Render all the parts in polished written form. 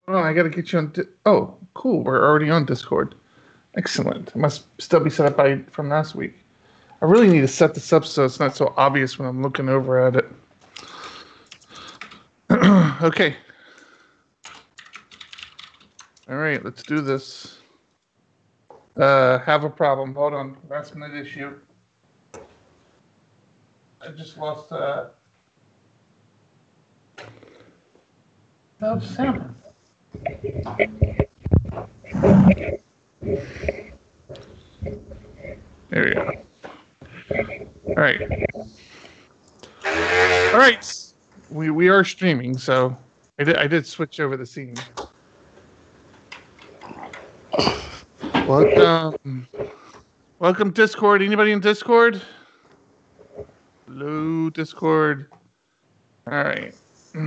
Oh, I got to get you on. Oh, cool. We're already on Discord. Excellent. It must still be set up from last week. I really need to set this up so it's not so obvious when I'm looking over at it. Okay. All right, let's do this. Have a problem. Hold on. Last minute issue. I just lost. No sound. There we go. All right. All right. We are streaming, so I did switch over the scene. Welcome Discord. Anybody in Discord? Hello, Discord. All right. I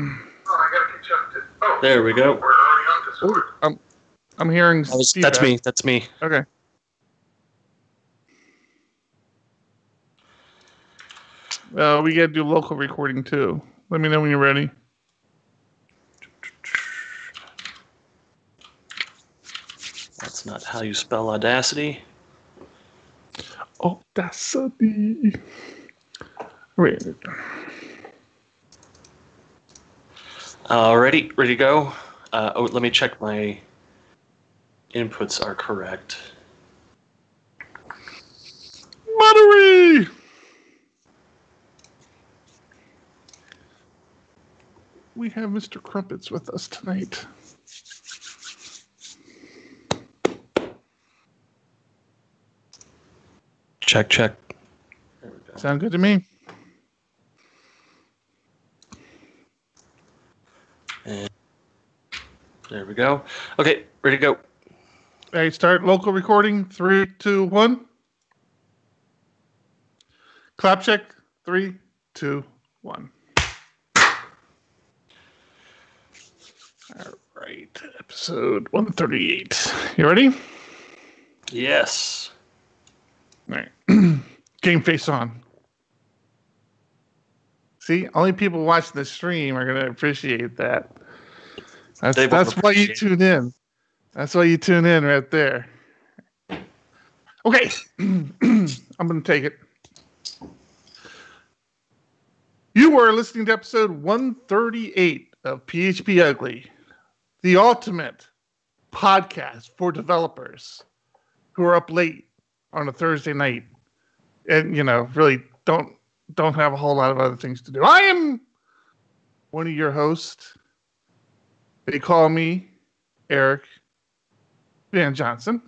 gotta catch up to. Oh, there we go. We're already on Discord. I'm hearing. That's me. That's me. Okay. We gotta do local recording too. Let me know when you're ready. That's not how you spell Audacity. Audacity. Wait. Ready to go? Let me check my inputs are correct. Buttery! We have Mr. Crumpets with us tonight. Check. There we go. Sound good to me? And there we go. Okay, ready to go. Hey, start local recording. 3, 2, 1. Clap check. 3, 2, 1. All right, episode 138. You ready? Yes. All right. Game face on. See, only people watching the stream are going to appreciate that. That's why you tune in. That's why you tune in right there. Okay. I'm going to take it. You are listening to episode 138 of PHP Ugly, the ultimate podcast for developers who are up late on a Thursday night and, really don't have a whole lot of other things to do. I am one of your hosts. They call me Eric Van Johnson.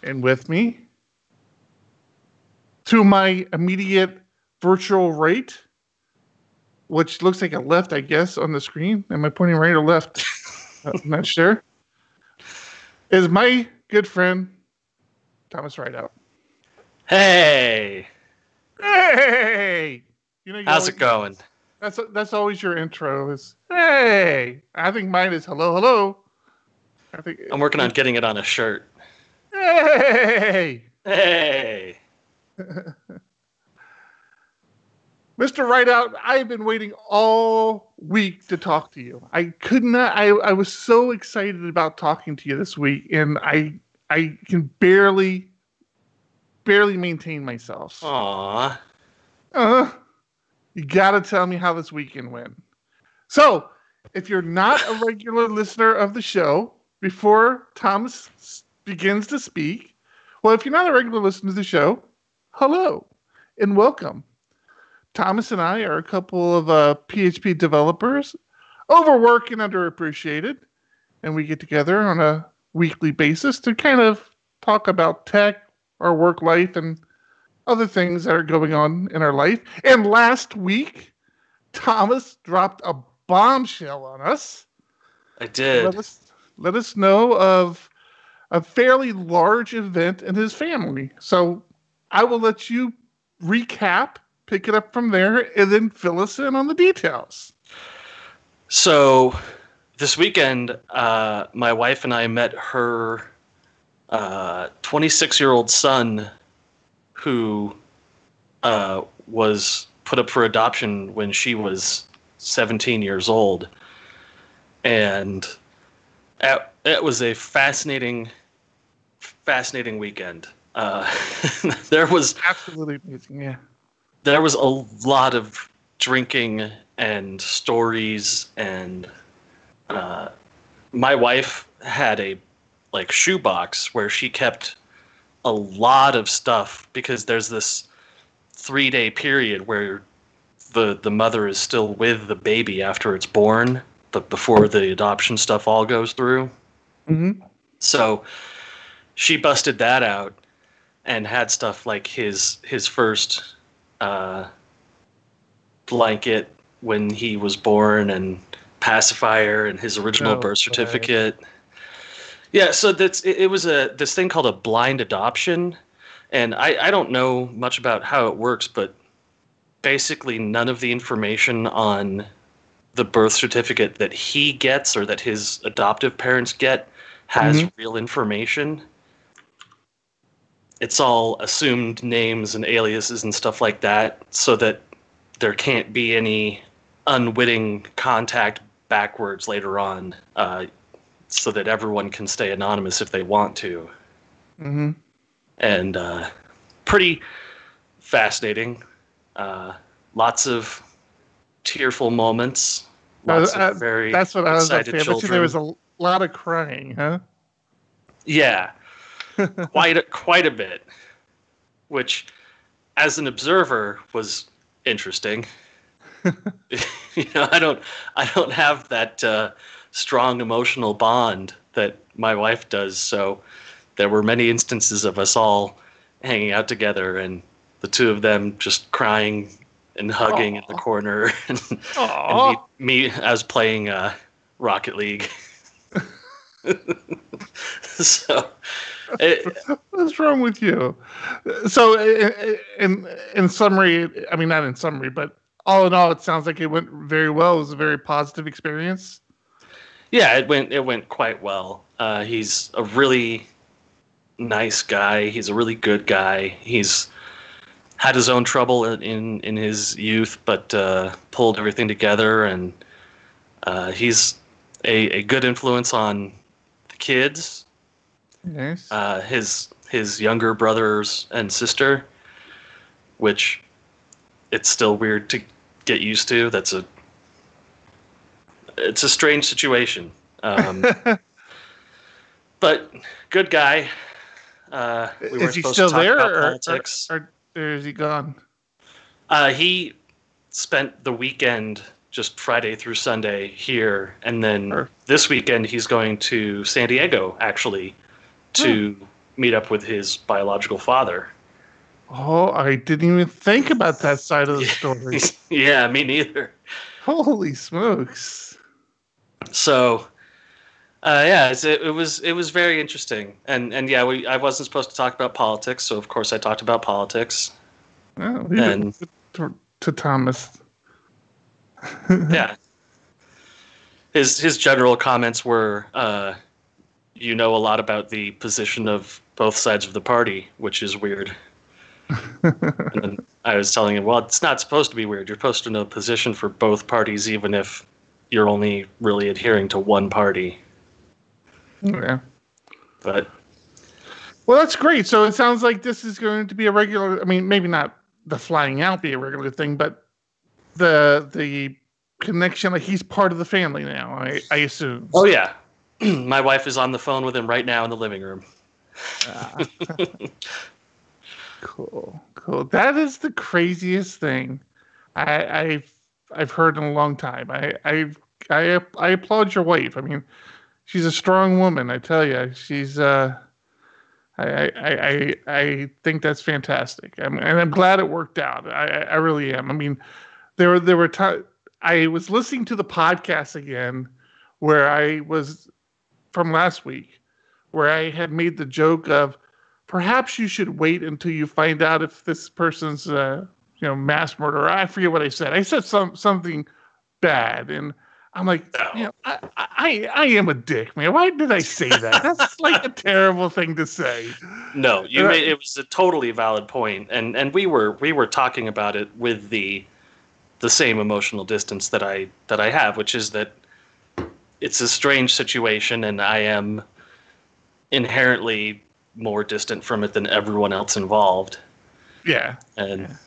And with me, to my immediate virtual right, which looks like a left, I guess, on the screen. Am I pointing right or left? I'm not sure. Is my good friend, Thomas Rideout. Hey! How's it going? That's always your intro is, hey! I think mine is hello. I'm working on getting it on a shirt. Hey! Hey! Mr. Rideout, I've been waiting all week to talk to you. I could not. I was so excited about talking to you this week, and I can barely maintain myself. Aww. You gotta tell me how this weekend went. So, if you're not a regular listener of the show, before Thomas begins to speak, well, if you're not a regular listener to the show, hello and welcome. Thomas and I are a couple of PHP developers, overworked and underappreciated, and we get together on a weekly basis to kind of talk about tech, our work life, and other things that are going on in our life. And last week, Thomas dropped a bombshell on us. I did. Let us know of a fairly large event in his family. So I will let you recap, pick it up from there, and then fill us in on the details. So this weekend, my wife and I met her 26-year-old son who was put up for adoption when she was 17 years old. And It was a fascinating weekend. There was Absolutely amazing. Yeah. there was a lot of drinking and stories, and my wife had a shoebox where she kept a lot of stuff, because there's this 3-day period where the mother is still with the baby after it's born, but before the adoption stuff all goes through. Mm-hmm. So she busted that out and had stuff like his first blanket when he was born, and pacifier, and his original birth certificate. Yeah, so it was this thing called a blind adoption, and I don't know much about how it works, but basically none of the information on the birth certificate that he gets or that his adoptive parents get has real information. It's all assumed names and aliases and stuff like that, so that there can't be any unwitting contact backwards later on, so that everyone can stay anonymous if they want to. Mm-hmm. And pretty fascinating. Lots of tearful moments. Lots of very that's what I was about to say. I bet you there was a lot of crying, huh? Yeah, quite a bit, which, as an observer, was interesting. I don't have that strong emotional bond that my wife does, so there were many instances of us all hanging out together, and the two of them just crying and hugging in the corner, and me as playing Rocket League. So, what's wrong with you? So, in summary, I mean, not in summary, but all in all, it sounds like it went very well. It was a very positive experience. Yeah, it went quite well. He's a really nice guy. He's a really good guy. He's had his own trouble in his youth, but pulled everything together, and he's a good influence on the kids. Yes. His younger brothers and sister, which it's still weird to get used to. It's a strange situation. But good guy. We is he still there, or is he gone? He spent the weekend, just Friday through Sunday, here, and then this weekend he's going to San Diego, actually, to meet up with his biological father. Oh, I didn't even think about that side of the story. Yeah, me neither. Holy smokes! So, it was very interesting, and yeah, I wasn't supposed to talk about politics, so of course I talked about politics. Well, leave it to Thomas. Yeah, his general comments were, you know a lot about the position of both sides of the party, which is weird. And then I was telling him, well, it's not supposed to be weird. You're supposed to know position for both parties, even if you're only really adhering to one party. Yeah. But well, that's great. So it sounds like this is going to be a regular. I mean, maybe not the flying out be a regular thing, but the connection. Like, he's part of the family now. I assume. Oh yeah, my wife is on the phone with him right now in the living room. Cool. That is the craziest thing I've heard in a long time. I applaud your wife. I mean, she's a strong woman. I tell you, she's. I think that's fantastic. And I'm glad it worked out. I really am. I mean, there were times I was listening to the podcast again, where I was from last week, where I had made the joke of, perhaps you should wait until you find out if this person's, mass murderer. I forget what I said. I said something bad, and I'm like, I am a dick, man. Why did I say that? That's like a terrible thing to say. No, it was a totally valid point, and we were talking about it with the same emotional distance that I have, which is that it's a strange situation, and I am inherently more distant from it than everyone else involved. Yeah. And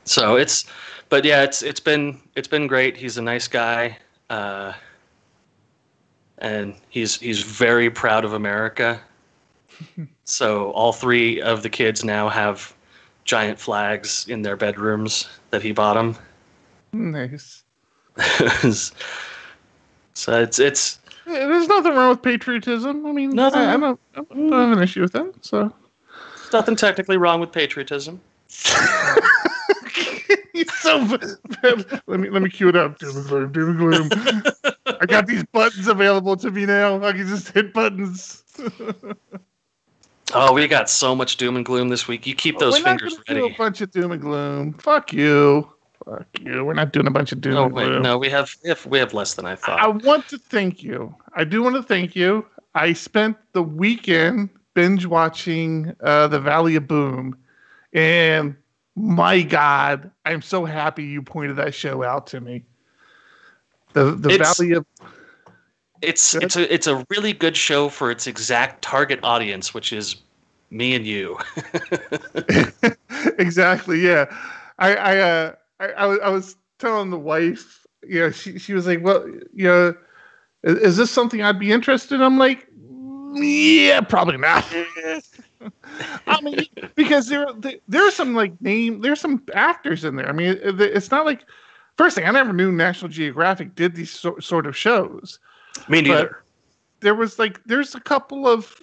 so it's been great. He's a nice guy, and he's very proud of America. So all 3 of the kids now have giant flags in their bedrooms that he bought them. Nice. So it's There's nothing wrong with patriotism. I mean, I don't have an issue with that. So there's nothing technically wrong with patriotism. He's so bad. Let me cue it up. Doom and gloom. I got these buttons available to me now. I can just hit buttons. Oh, we got so much doom and gloom this week. You keep those fingers ready. Do a bunch of doom and gloom. Fuck you. We're not doing a bunch of doom and gloom. No, we have less than I thought. I want to thank you. I do want to thank you. I spent the weekend binge watching The Valley of Boom, and my God, I'm so happy you pointed that show out to me. The Valley of It's a really good show for its exact target audience, which is me and you. Exactly. Yeah. I was telling the wife, she was like, well, is this something I'd be interested in? I'm like, yeah, probably not. I mean, because there's some there's some actors in there. I mean, it's not like, first thing, I never knew National Geographic did these sort of shows. Me neither. But there's a couple of,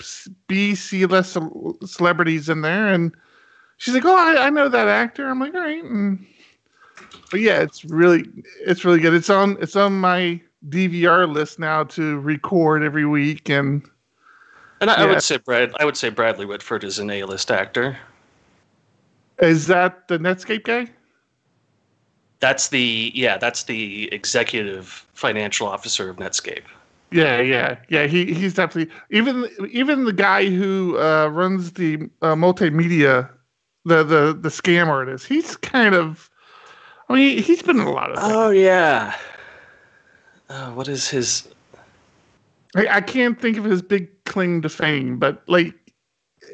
C-list celebrities in there, and she's like, oh, I know that actor. I'm like, all right. But yeah, it's really good. It's on my DVR list now to record every week, and I would say Bradley Whitford is an A-list actor. Is that the Netscape guy? That's the executive financial officer of Netscape. Yeah. He's definitely even the guy who runs the multimedia, the scam artist. He's kind of, I mean, he's been in a lot of things. Oh yeah. What is his? I can't think of his big claim to fame, but I'd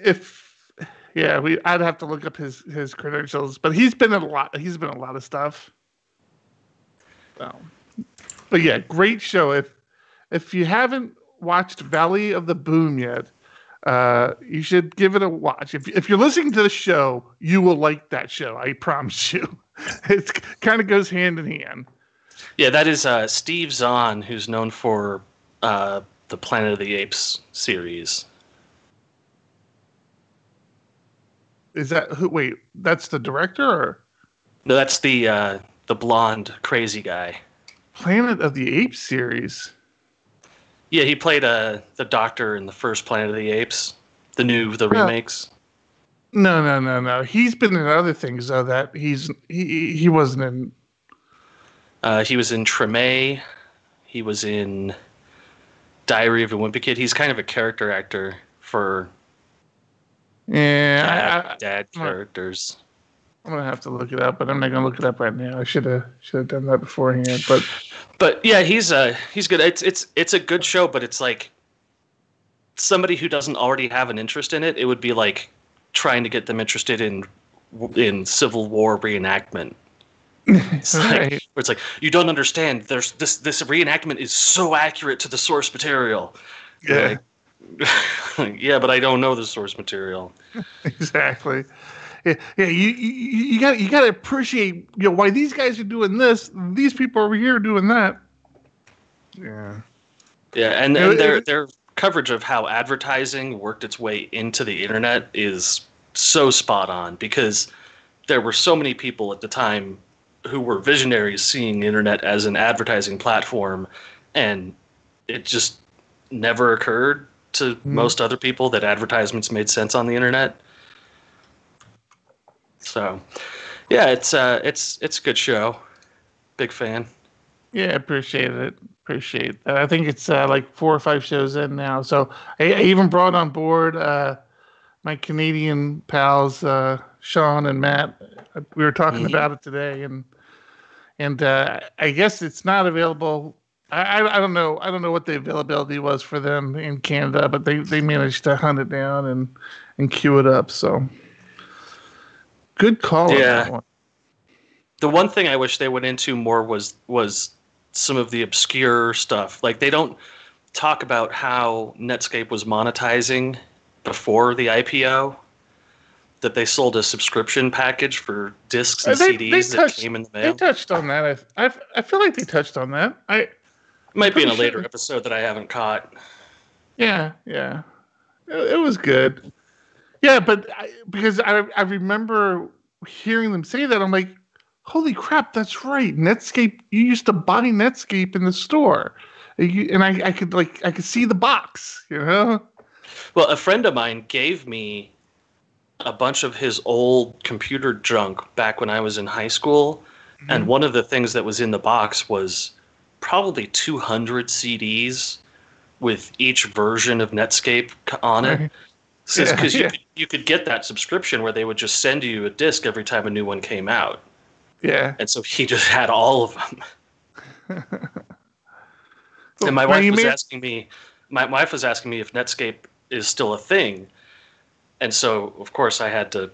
have to look up his credentials. But he's been in a lot. He's been in a lot of stuff. But yeah, great show. If you haven't watched Valley of the Boom yet, you should give it a watch. If you're listening to the show, you will like that show. I promise you. It kind of goes hand in hand. Yeah, that is Steve Zahn, who's known for the Planet of the Apes series. Is that who? Wait, that's the director, or no? That's the blonde crazy guy. Planet of the Apes series. Yeah, he played the doctor in the first Planet of the Apes, the remakes. No. He's been in other things though that he wasn't in. He was in Treme. He was in Diary of a Wimpy Kid. He's kind of a character actor for dad characters. I'm gonna have to look it up, but I'm not gonna look it up right now. I should have done that beforehand. But yeah, he's good. It's a good show, but it's like somebody who doesn't already have an interest in it. It would be like trying to get them interested in Civil War reenactment. It's right. where it's like, you don't understand. There's this reenactment is so accurate to the source material. Yeah. Yeah, but I don't know the source material. Exactly. Yeah. You got to appreciate why these guys are doing this. These people over here are doing that. Yeah. Yeah, and their coverage of how advertising worked its way into the internet is so spot on, because there were so many people at the time who were visionaries seeing the internet as an advertising platform, and it just never occurred to most other people that advertisements made sense on the internet. So, yeah, it's a good show. Big fan. Yeah, appreciate it. Appreciate that. I think it's like 4 or 5 shows in now. So I even brought on board my Canadian pals, Sean and Matt. We were talking about it today, and and I guess it's not available. I don't know. I don't know what the availability was for them in Canada, but they managed to hunt it down and queue it up. So good call on that one. The one thing I wish they went into more was some of the obscure stuff. Like, they don't talk about how Netscape was monetizing before the IPO, that they sold a subscription package for discs and CDs that came in the mail. They touched on that. I feel like they touched on that. It might be in a later episode that I haven't caught. Yeah. It was good. Yeah, but because I remember hearing them say that, I'm like, holy crap, that's right. Netscape, you used to buy Netscape in the store. And I could see the box, you know? Well, a friend of mine gave me a bunch of his old computer junk back when I was in high school. Mm-hmm. And one of the things that was in the box was probably 200 CDs with each version of Netscape on it. Because you could get that subscription where they would just send you a disc every time a new one came out. Yeah. And so he just had all of them. And my wife was asking me if Netscape is still a thing. And so, of course, I had to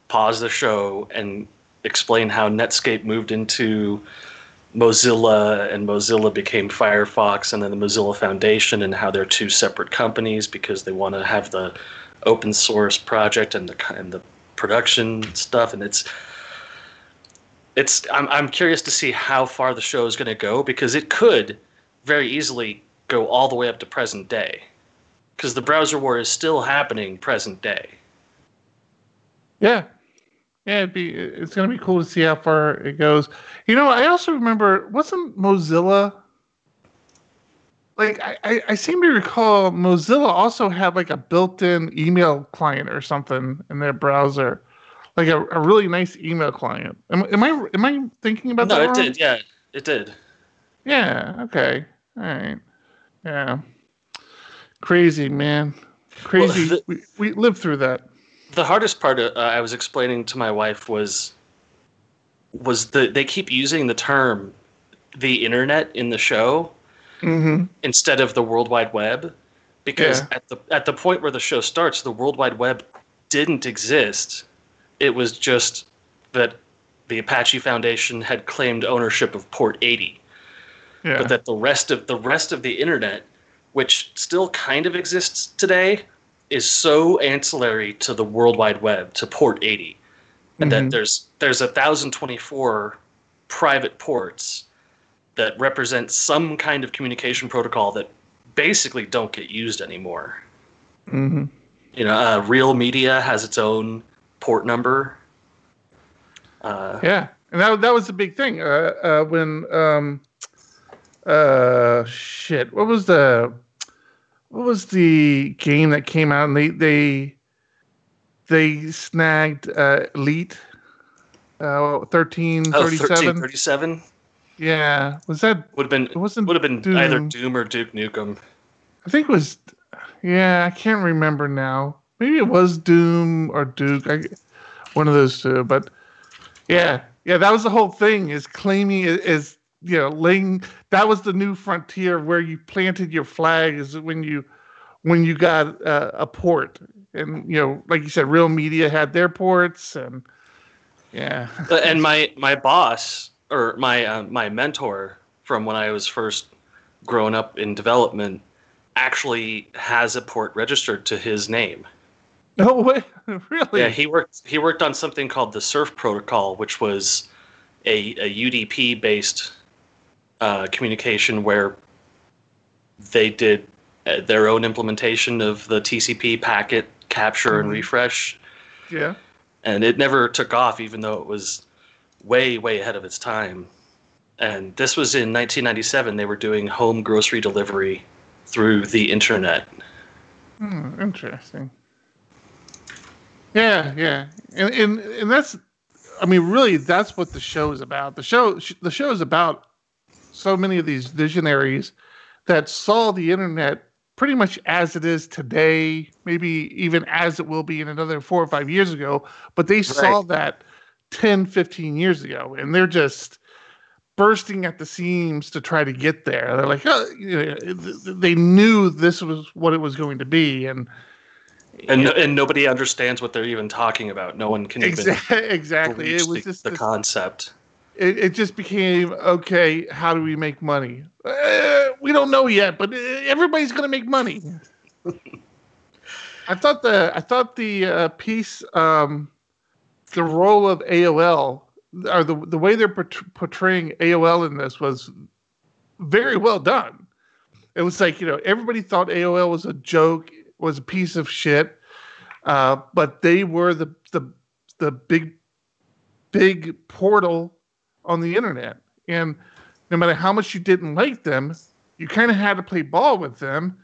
pause the show and explain how Netscape moved into Mozilla, and Mozilla became Firefox, and then the Mozilla Foundation, and how they're two separate companies because they want to have the open source project and the production stuff. And I'm curious to see how far the show is going to go, because it could very easily go all the way up to present day, because the browser war is still happening present day. Yeah, it's going to be cool to see how far it goes. You know, I also remember, wasn't Mozilla, like, I seem to recall Mozilla also had like a built-in email client or something in their browser, like a really nice email client. Am I thinking about that wrong? No, it did. Yeah, it did. Yeah. Okay. All right. Yeah. Crazy, man. Crazy. Well, we lived through that. The hardest part I was explaining to my wife was they keep using the term the internet in the show instead of the World Wide Web, because at the point where the show starts, the World Wide Web didn't exist. It was just that the Apache Foundation had claimed ownership of port 80. Yeah. But that the rest of the internet, which still kind of exists today, is so ancillary to the World Wide Web, to port 80, and that there's 1,024 private ports that represent some kind of communication protocol that basically don't get used anymore. Mm-hmm. You know, Real Media has its own port number. Yeah, and that was the big thing when what was the game that came out and they snagged Elite 1337? 1337? Yeah, was that would have been Doom. Either Doom or Duke Nukem. I think it was. Yeah, I can't remember now. Maybe it was Doom or Duke. One of those two. But yeah, that was the whole thing. Is claiming is laying. That was the new frontier where you planted your flag. Is when you got a port, and like you said, Real Media had their ports, and yeah. And my boss, or my mentor from when I was first growing up in development, actually has a port registered to his name. No way, really? Yeah, he worked on something called the Surf Protocol, which was a UDP based communication where they did their own implementation of the TCP packet capture and refresh. Yeah. And it never took off, even though it was way, way ahead of its time. And this was in 1997. They were doing home grocery delivery through the internet. Interesting. Yeah. And that's, I mean, really, that's what the show is about. The show is about so many of these visionaries that saw the internet pretty much as it is today, maybe even as it will be in another 4 or 5 years ago, but they saw that 10, 15 years ago, and they're just bursting at the seams to try to get there. They're like, oh, they knew this was what it was going to be, and nobody understands what they're even talking about. No one can even exactly. It was just the concept. It just became, okay, how do we make money? We don't know yet, but everybody's going to make money. I thought the piece, the role of AOL, or the way they're portraying AOL in this was very well done. It was like, everybody thought AOL was a joke, was a piece of shit, but they were the big portal on the internet, and no matter how much you didn't like them, you kind of had to play ball with them.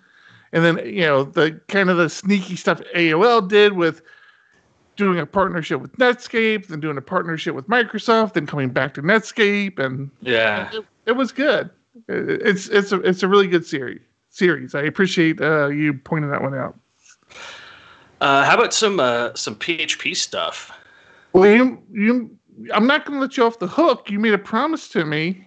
And then the kind of the sneaky stuff AOL did with doing a partnership with Netscape, then doing a partnership with Microsoft, then coming back to Netscape, and it was good. It's a really good series. I appreciate you pointing that one out. How about some PHP stuff? Well, I'm not going to let you off the hook. You made a promise to me.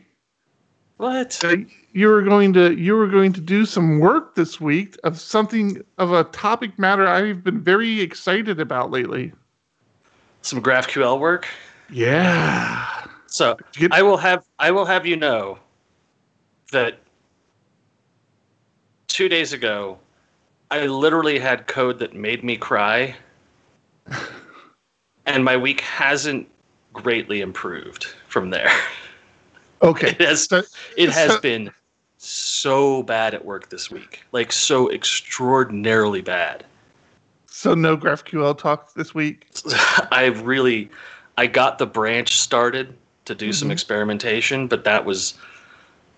What? You were going to do some work this week of a topic matter I've been very excited about lately. Some GraphQL work? Yeah. So I will have you know that 2 days ago, I literally had code that made me cry, and my week hasn't greatly improved from there. Okay. It has been so bad at work this week. Like, so extraordinarily bad. So no GraphQL talk this week? I got the branch started to do some experimentation, but that was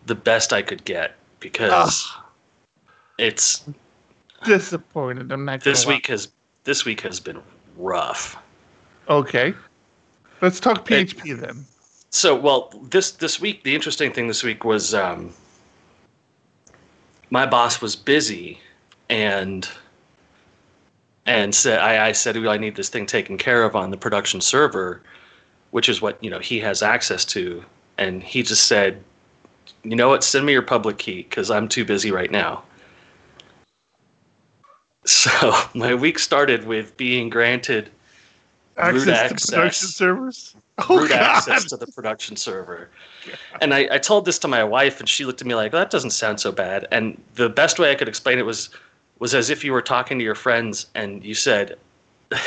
the best I could get because it's disappointed. I'm not gonna lie. This week has been rough. Okay. Let's talk PHP then. So, well, this week, the interesting thing this week was my boss was busy and said, I said, well, I need this thing taken care of on the production server, which is what, he has access to. And he just said, you know what, send me your public key because I'm too busy right now. So my week started with being granted root access to production servers. Root access to the production server. And I told this to my wife, and she looked at me like, that doesn't sound so bad. And the best way I could explain it was as if you were talking to your friends, and you said,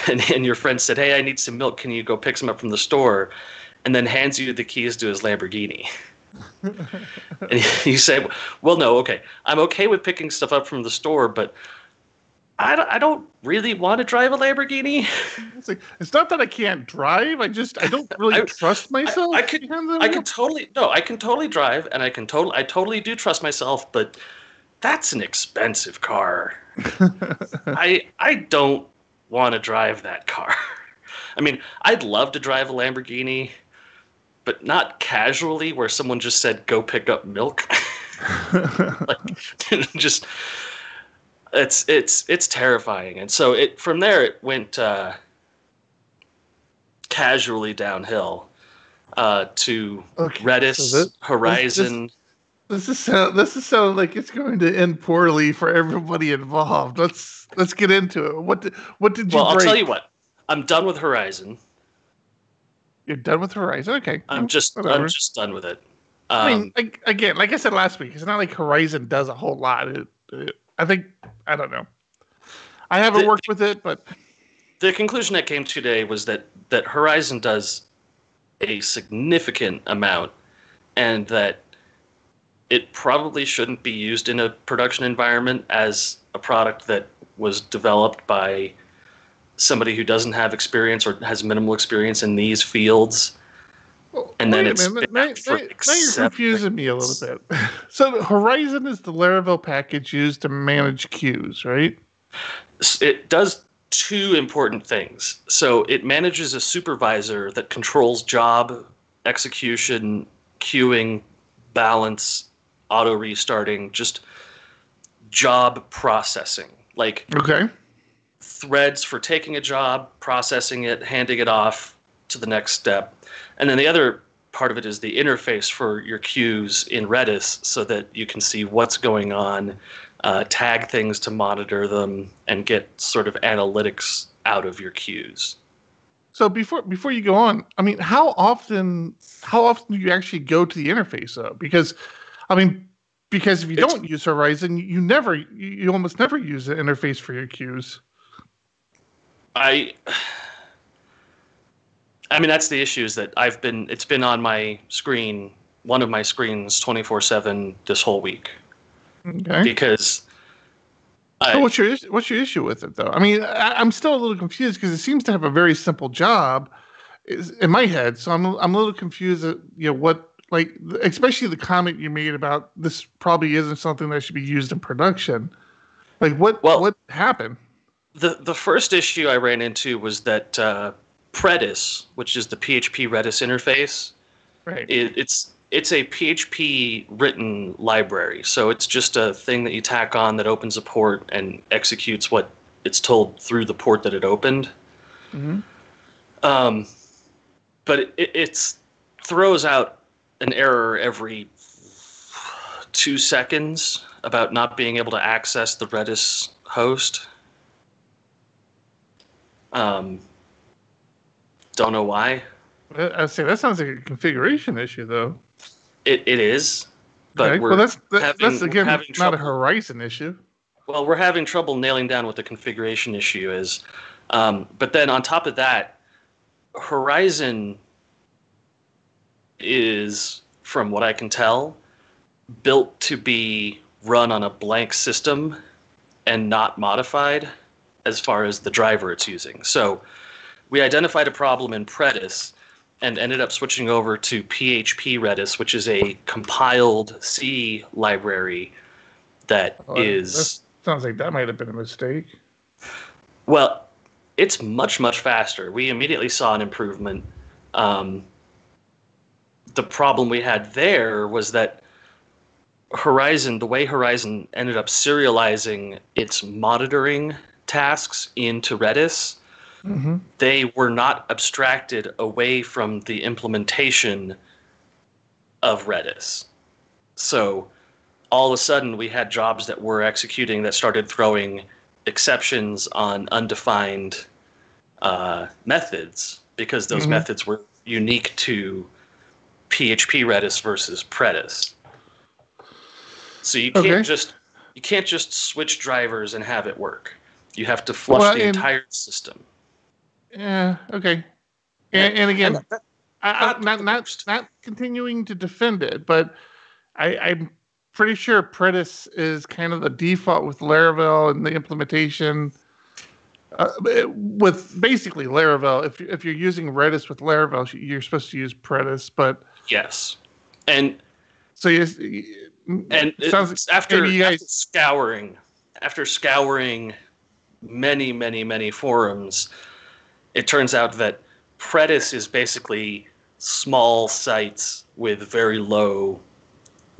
and your friend said, hey, I need some milk. Can you go pick some up from the store? And then hands you the keys to his Lamborghini. And you say, well, no, okay. I'm okay with picking stuff up from the store, but I don't really want to drive a Lamborghini. It's not that I can't drive. I don't really trust myself. I can totally drive, and I totally do trust myself, but that's an expensive car. I don't want to drive that car. I mean, I'd love to drive a Lamborghini, but not casually where someone just said, go pick up milk. Just... It's terrifying, and so from there it went casually downhill to Redis, Horizon. This is sounding like it's going to end poorly for everybody involved. Let's get into it. What did you break? I'll tell you what. I'm done with Horizon. You're done with Horizon? Okay. I'm just done with it. I mean, again, like I said last week, it's not like Horizon does a whole lot. I don't know. I haven't worked with it, but the conclusion I came to today was that Horizon does a significant amount, and that it probably shouldn't be used in a production environment as a product that was developed by somebody who doesn't have experience or has minimal experience in these fields. And then now you're confusing me a little bit. So Horizon is the Laravel package used to manage queues, right? It does two important things. So it manages a supervisor that controls job execution, queuing, balance, auto restarting, just job processing. Like threads for taking a job, processing it, handing it off to the next step. And then the other part of it is the interface for your queues in Redis so that you can see what's going on, tag things to monitor them, and get sort of analytics out of your queues. So before you go on, I mean, how often do you actually go to the interface though? Because if you don't use Horizon, you almost never use the interface for your queues. I mean, that's the issue, is that it's been on my screen, one of my screens 24/7 this whole week. Okay. Because so what's your issue with it though? I mean, I'm still a little confused because it seems to have a very simple job in my head. So I'm a little confused at, what, like, especially the comment you made about this probably isn't something that should be used in production. Like what happened? The first issue I ran into was that Predis, which is the PHP Redis interface, right? It's a PHP written library. So it's just a thing that you tack on that opens a port and executes what it's told through the port that it opened. Mm-hmm. But it throws out an error every 2 seconds about not being able to access the Redis host. Don't know why. I say that sounds like a configuration issue, though. It is, but okay. we're that's again not trouble. a Horizon issue. Well, we're having trouble nailing down what the configuration issue is. But then on top of that, Horizon is, from what I can tell, built to be run on a blank system and not modified as far as the driver it's using. So we identified a problem in Predis and ended up switching over to PHP Redis, which is a compiled C library that sounds like that might have been a mistake. Well, it's much, much faster. We immediately saw an improvement. The problem we had there was that the way Horizon ended up serializing its monitoring tasks into Redis, mm-hmm. they were not abstracted away from the implementation of Redis. So all of a sudden we had jobs that were executing that started throwing exceptions on undefined methods because those mm-hmm. methods were unique to PHP Redis versus Predis. So you can't just switch drivers and have it work. You have to flush the entire system. Yeah. Okay. And again, I'm not continuing to defend it, but I'm pretty sure Predis is kind of the default with Laravel and the implementation with basically Laravel. If you're using Redis with Laravel, you're supposed to use Predis, but yes, and so after scouring many forums, it turns out that Predis is basically small sites with very low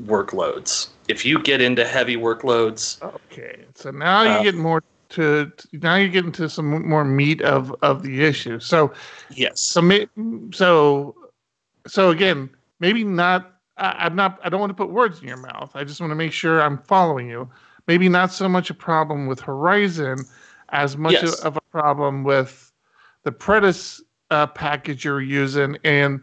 workloads. If you get into heavy workloads, okay. So now you get more now you get into some more meat of the issue. So yes. So again, maybe not. I don't want to put words in your mouth. I just want to make sure I'm following you. Maybe not so much a problem with Horizon as much of a problem with the Predis package you're using and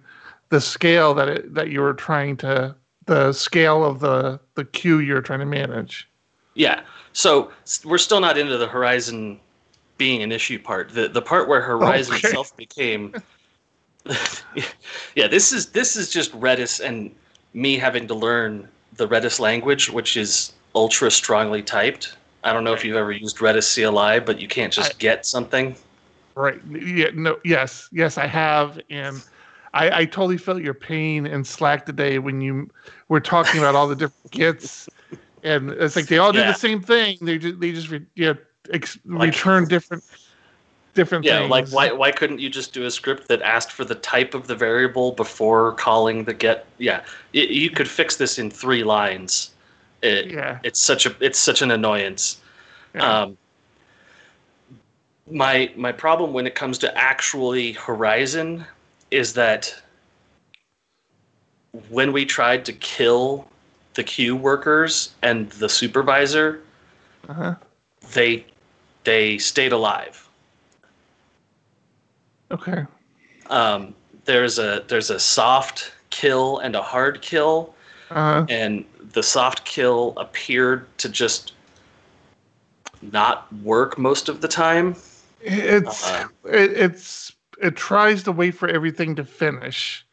the scale that you were trying to, the scale of the queue you're trying to manage. Yeah. So we're still not into the Horizon being an issue part. The part where Horizon itself became yeah, this is just Redis and me having to learn the Redis language, which is ultra strongly typed. I don't know if you've ever used Redis CLI, but you can't just get something. Right. Yeah. No. Yes. I have, and I totally felt your pain in Slack today when you were talking about all the different gets, and it's like they all do the same thing. They just return different things. Like why couldn't you just do a script that asked for the type of the variable before calling the get? Yeah, you could fix this in 3 lines. It's such an annoyance. Yeah. My problem when it comes to actually Horizon is that when we tried to kill the queue workers and the supervisor, they stayed alive. Okay. There's a soft kill and a hard kill, and the soft kill appeared to just not work most of the time. It tries to wait for everything to finish.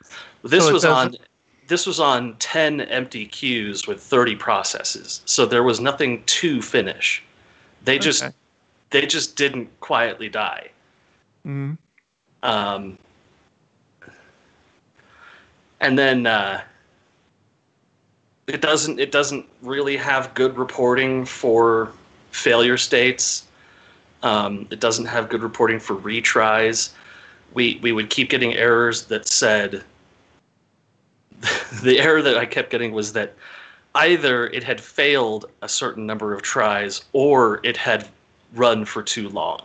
This was on 10 empty queues with 30 processes, so there was nothing to finish. They just didn't quietly die. Mm-hmm. And then it doesn't really have good reporting for failure states. It doesn't have good reporting for retries. We would keep getting errors that said the error that I kept getting was that either it had failed a certain number of tries or it had run for too long.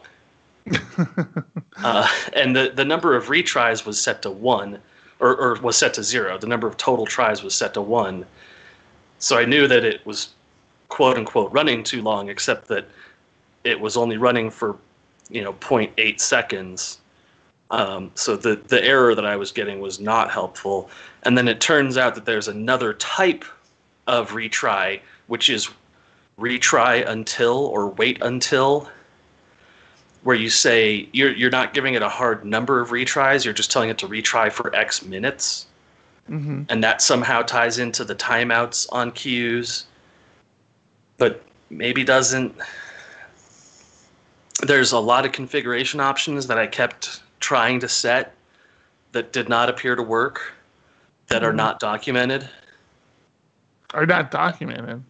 And the number of retries was set to 1, or was set to 0. The number of total tries was set to 1. So I knew that it was quote unquote running too long, except that it was only running for 0.8 seconds. So the error that I was getting was not helpful. And then it turns out that there's another type of retry, which is retry until or wait until, where you say you're not giving it a hard number of retries, you're just telling it to retry for X minutes. Mm-hmm. And that somehow ties into the timeouts on queues, but maybe doesn't. There's a lot of configuration options that I kept trying to set that did not appear to work, that are not documented. Are not documented?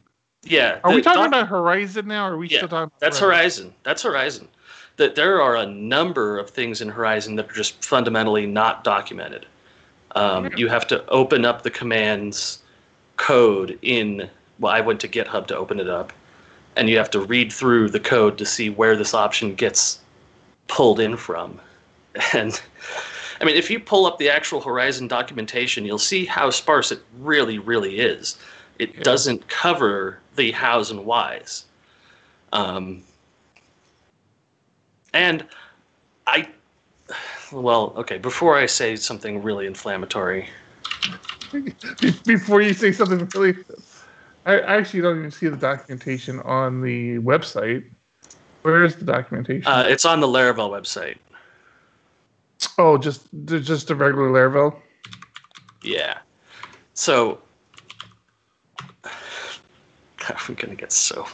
Yeah. Are we talking about Horizon now, or are we still talking about that's Horizon? That's Horizon. That there are a number of things in Horizon that are just fundamentally not documented. You have to open up the commands code I went to GitHub to open it up, and you have to read through the code to see where this option gets pulled in from. And I mean, if you pull up the actual Horizon documentation, you'll see how sparse it really, really is. It doesn't cover the hows and whys. And before I say something really inflammatory. Before you say something really... I actually don't even see the documentation on the website. Where is the documentation? It's on the Laravel website. Oh, just a regular Laravel? Yeah. So... we're gonna get so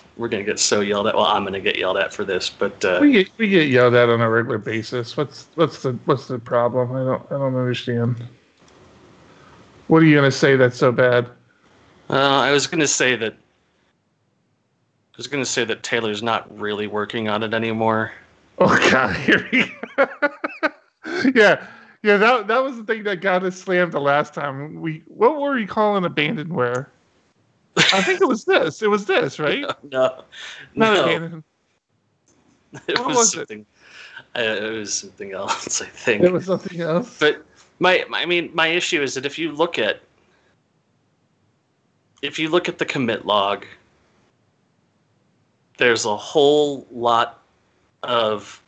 yelled at. Well, I'm gonna get yelled at for this, but we get yelled at on a regular basis. What's the problem? I don't understand. What are you gonna say that's so bad? I was gonna say that Taylor's not really working on it anymore. Oh God, here we go. Yeah. That was the thing that got us slammed the last time. What were we calling abandonware? I think it was this. It was this, right? No. Abandoned. It was something else, I think. It was something else. But my issue is that if you look at the commit log, there's a whole lot of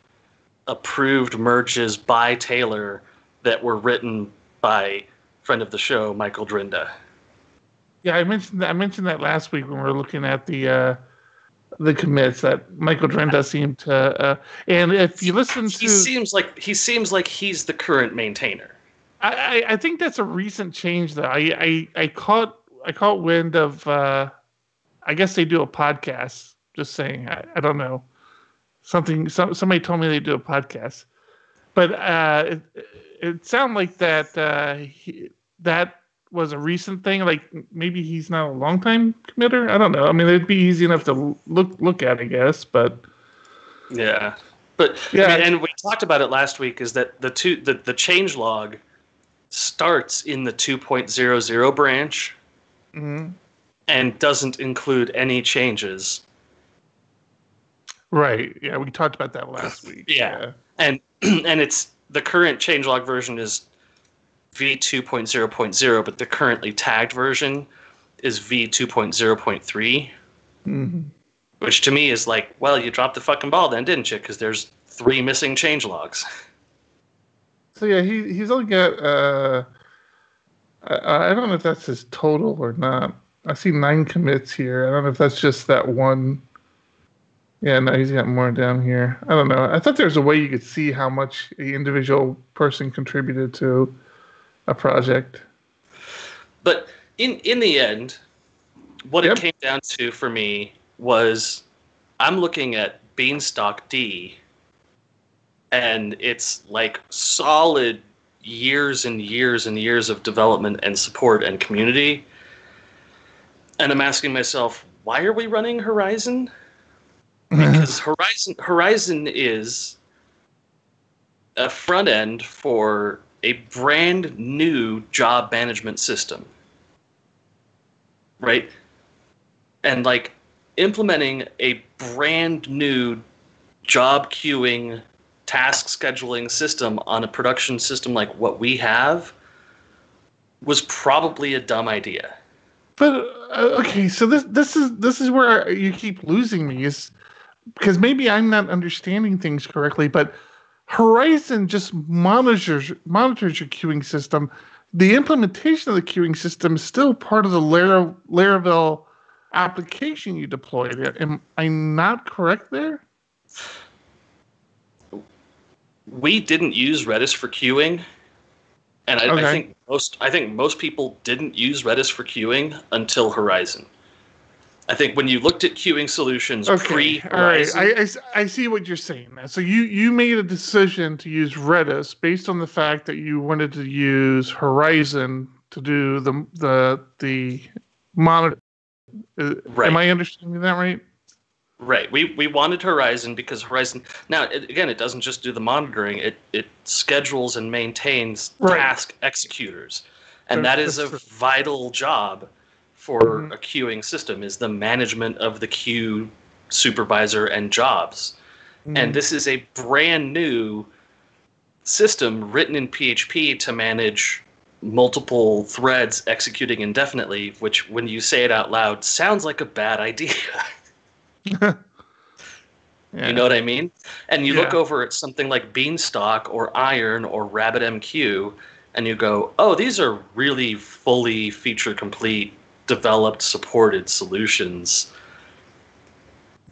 approved merges by Taylor that were written by friend of the show, Michael Drinda. Yeah, I mentioned that last week when we were looking at the commits, that Michael Drinda seemed to, and if you listen to, he seems like he's the current maintainer. I think that's a recent change though. I caught wind of, I guess they do a podcast. Just saying, I don't know. Somebody told me they do a podcast, but it sounded like that was a recent thing. Like maybe he's not a long-time committer. I don't know. I mean, it'd be easy enough to look at, I guess. But yeah, but yeah, I mean, and we talked about it last week. Is that the change log starts in the 2.00 branch, and doesn't include any changes. Right. Yeah, we talked about that last week. Yeah. And it's the current changelog version is v2.0.0, but the currently tagged version is v2.0.3, which to me is like, well, you dropped the fucking ball then, didn't you? Because there's 3 missing changelogs. So yeah, he's only got I don't know if that's his total or not. I see 9 commits here. I don't know if that's just that one. Yeah, no, he's got more down here. I don't know. I thought there was a way you could see how much the individual person contributed to a project. But in the end, what it came down to for me was I'm looking at Beanstalk D, and it's like solid years and years and years of development and support and community. And I'm asking myself, why are we running Horizon? Because Horizon is a front end for a brand new job management system, right? And like implementing a brand new job queuing, task scheduling system on a production system like what we have was probably a dumb idea. But okay, so this is where you keep losing me, is because maybe I'm not understanding things correctly, but Horizon just monitors your queuing system. The implementation of the queuing system is still part of the Laravel application you deployed. Am I not correct there? We didn't use Redis for queuing, and I think most people didn't use Redis for queuing until Horizon. I think when you looked at queuing solutions pre-Horizon... All right, I see what you're saying now. So you made a decision to use Redis based on the fact that you wanted to use Horizon to do the monitor. Right. Am I understanding that right? Right. We wanted Horizon because Horizon... Now, it doesn't just do the monitoring. It schedules and maintains task executors. And that is a vital job for a queuing system, is the management of the queue supervisor and jobs. And this is a brand new system written in PHP to manage multiple threads executing indefinitely, which when you say it out loud sounds like a bad idea. Yeah. You know what I mean? And you look over at something like Beanstalk or Iron or RabbitMQ, and you go, oh, these are really fully feature complete, developed, supported solutions.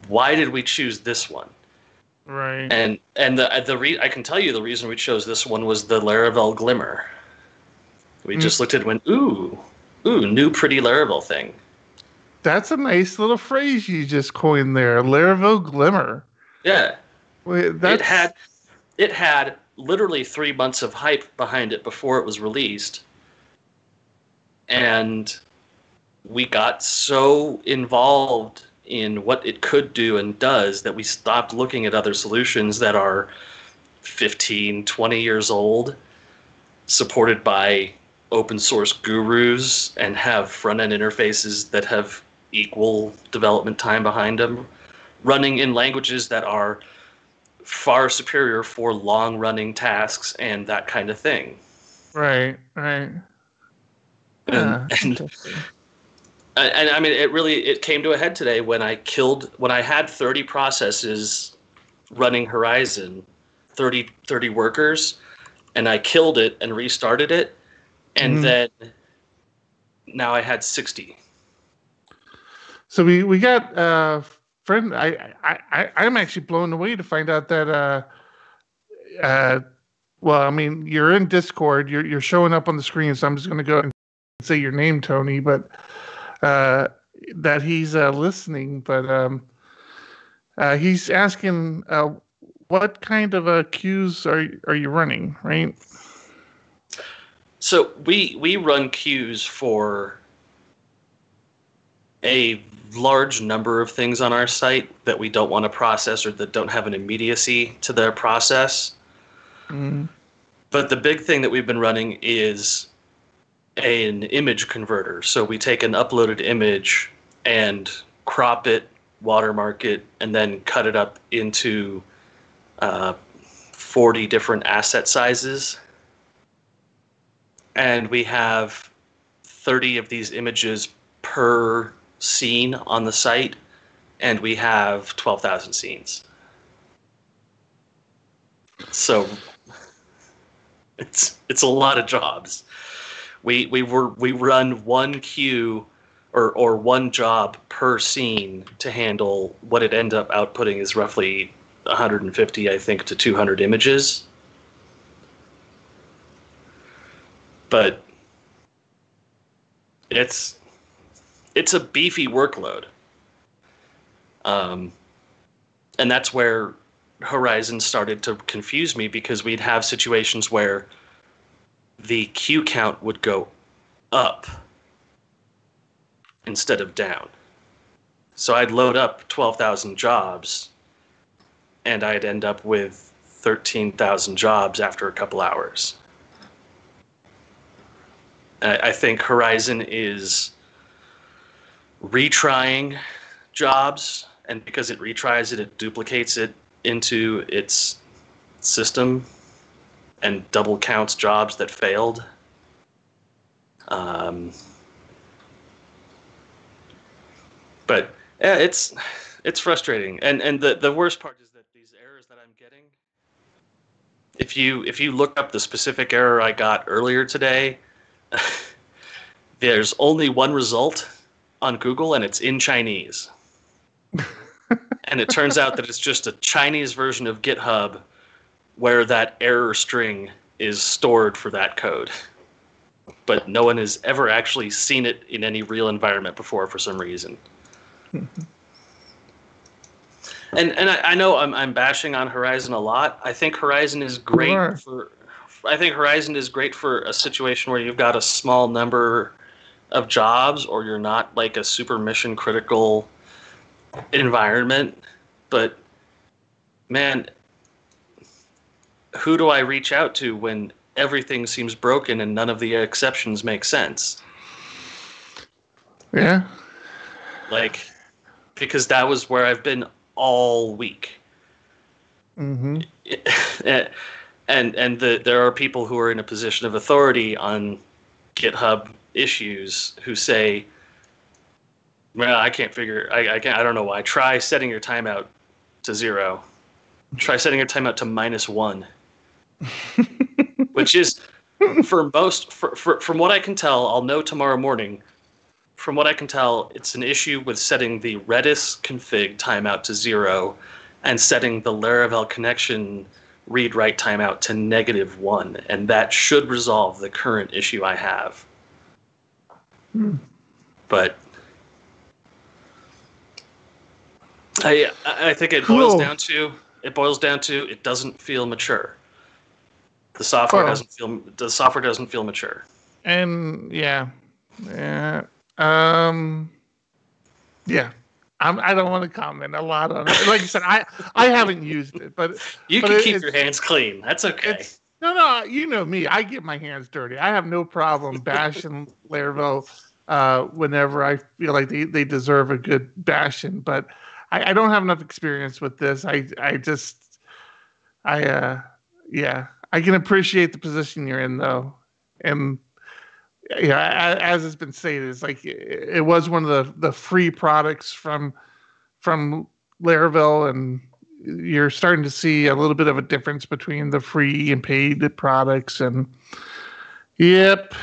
Why did we choose this one? Right. And I can tell you the reason we chose this one was the Laravel Glimmer. We just looked at it and went, ooh, new pretty Laravel thing. That's a nice little phrase you just coined there, Laravel Glimmer. Yeah. Wait, it had literally 3 months of hype behind it before it was released. And we got so involved in what it could do and does that we stopped looking at other solutions that are 15, 20 years old, supported by open source gurus, and have front-end interfaces that have equal development time behind them, running in languages that are far superior for long-running tasks and that kind of thing. Right. And I mean, it came to a head today when I had 30 processes running Horizon, 30 workers, and I killed it and restarted it, and then now I had 60. So we got friend. I'm actually blown away to find out that well, I mean, you're in Discord, you're showing up on the screen, so I'm just going to go and say your name, Tony, but that he's listening, but he's asking what kind of queues are you running, right? So we run queues for a large number of things on our site that we don't want to process or that don't have an immediacy to their process. But the big thing that we've been running is an image converter. So we take an uploaded image and crop it, watermark it, and then cut it up into 40 different asset sizes. and we have 30 of these images per scene on the site, and we have 12,000 scenes. So it's a lot of jobs. We run one queue or one job per scene to handle what it ends up outputting is roughly 150, I think, to 200 images. But it's a beefy workload. And that's where Horizon started to confuse me, because we'd have situations where the queue count would go up instead of down. So I'd load up 12,000 jobs, and I'd end up with 13,000 jobs after a couple hours. I think Horizon is retrying jobs, and because it retries it, it duplicates it into its system and double counts jobs that failed. But yeah, it's frustrating, and the worst part is that these errors that I'm getting. If you look up the specific error I got earlier today, there's only one result on Google, and it's in Chinese. And it turns out that it's just a Chinese version of GitHub where that error string is stored for that code. But no one has ever actually seen it in any real environment before for some reason. And I know I'm bashing on Horizon a lot. I think Horizon is great for a situation where you've got a small number of jobs, or you're not like a super mission critical environment. But man, who do I reach out to when everything seems broken and none of the exceptions make sense? Yeah. Like, because that was where I've been all week. Mm-hmm. And there are people who are in a position of authority on GitHub issues who say, well, I can't figure, I don't know why. Try setting your timeout to 0. Try setting your timeout to -1. Which is, from what I can tell, I'll know tomorrow morning. From what I can tell, it's an issue with setting the Redis config timeout to 0 and setting the Laravel connection read-write timeout to -1. And that should resolve the current issue I have. But I think it boils down to it doesn't feel mature. The software doesn't feel mature. And yeah. I don't want to comment a lot on it. Like I said, I haven't used it, but you can keep your hands clean. That's okay. No, you know me. I get my hands dirty. I have no problem bashing Laravel whenever I feel like they deserve a good bashing. But I don't have enough experience with this. I can appreciate the position you're in, though. And yeah, as it's been stated, it's like it was one of the free products from Laravel, and you're starting to see a little bit of a difference between the free and paid products. And yep.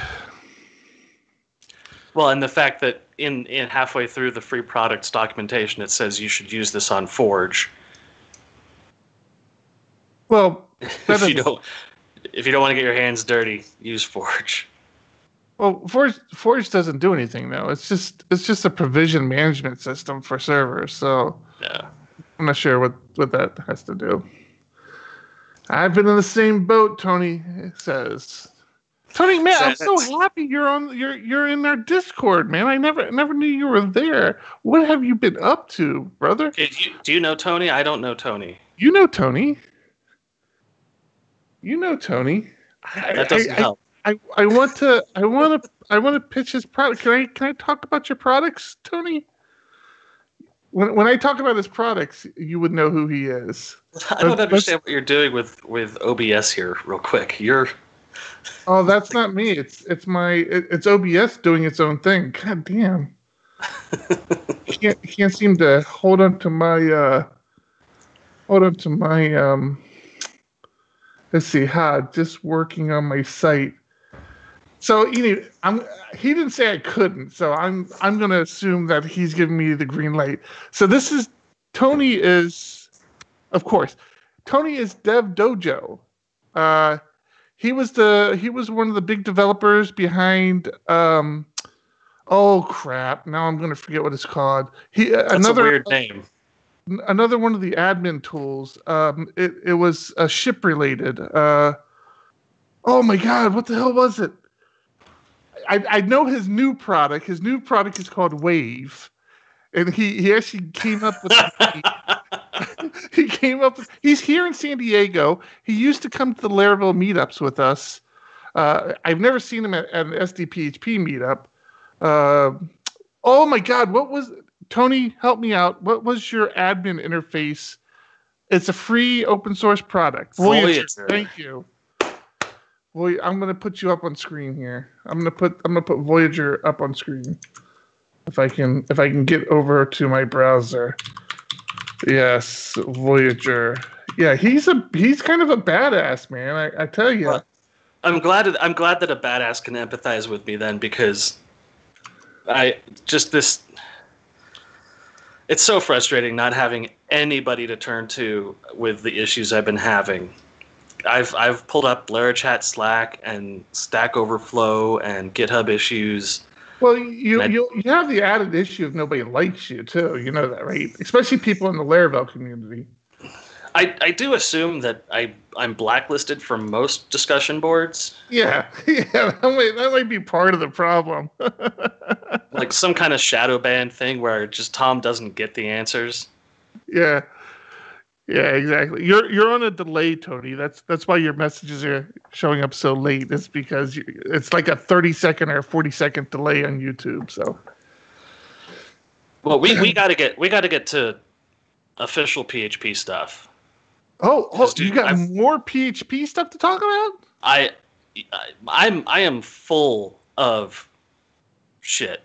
Well, and the fact that in halfway through the free products documentation, it says you should use this on Forge. Well, if you don't want to get your hands dirty, use Forge. Well, Forge doesn't do anything though. It's just a provision management system for servers. So yeah. I'm not sure what that has to do. I've been in the same boat, Tony says. Tony, man, I'm so happy you're in our Discord, man. I never knew you were there. What have you been up to, brother? Okay, do you know Tony? I don't know Tony. You know Tony. That doesn't help. I want to pitch his product. Can I talk about your products, Tony? When I talk about his products, you would know who he is. I don't understand what you're doing with OBS here, real quick. You're Oh, that's not me. It's OBS doing its own thing. God damn. Can't seem to hold on to my let's see, just working on my site. So he didn't say I couldn't, so I'm gonna assume that he's giving me the green light. So Tony is, of course, Tony is Dev Dojo. He was one of the big developers behind oh crap, now I'm gonna forget what it's called. That's a weird name. Another one of the admin tools. It was ship related. Oh my god, what the hell was it? I know his new product. His new product is called Wave, and he actually came up with. He's here in San Diego. He used to come to the Laravel meetups with us. I've never seen him at an SDPHP meetup. Oh my god, Tony, help me out. What was your admin interface? It's a free open source product. Voyager. Thank you. Well, I'm gonna put you up on screen here. I'm gonna put Voyager up on screen. If I can get over to my browser. Yes, Voyager. Yeah, he's kind of a badass, man. I tell you. Well, I'm glad that a badass can empathize with me then, because it's so frustrating not having anybody to turn to with the issues I've been having. I've pulled up LaraChat, Slack, and Stack Overflow and GitHub issues. Well, you have the added issue of nobody likes you too. You know that, right? Especially people in the Laravel community. I do assume that I'm blacklisted from most discussion boards. Yeah, that might be part of the problem. Like some kind of shadow ban thing where just Tom doesn't get the answers. Yeah. Yeah, exactly. You're on a delay, Tony. That's why your messages are showing up so late. It's because it's like a 30-second or 40-second delay on YouTube. So, well, we got to get to official PHP stuff. Oh, you got more PHP stuff to talk about? I am full of shit,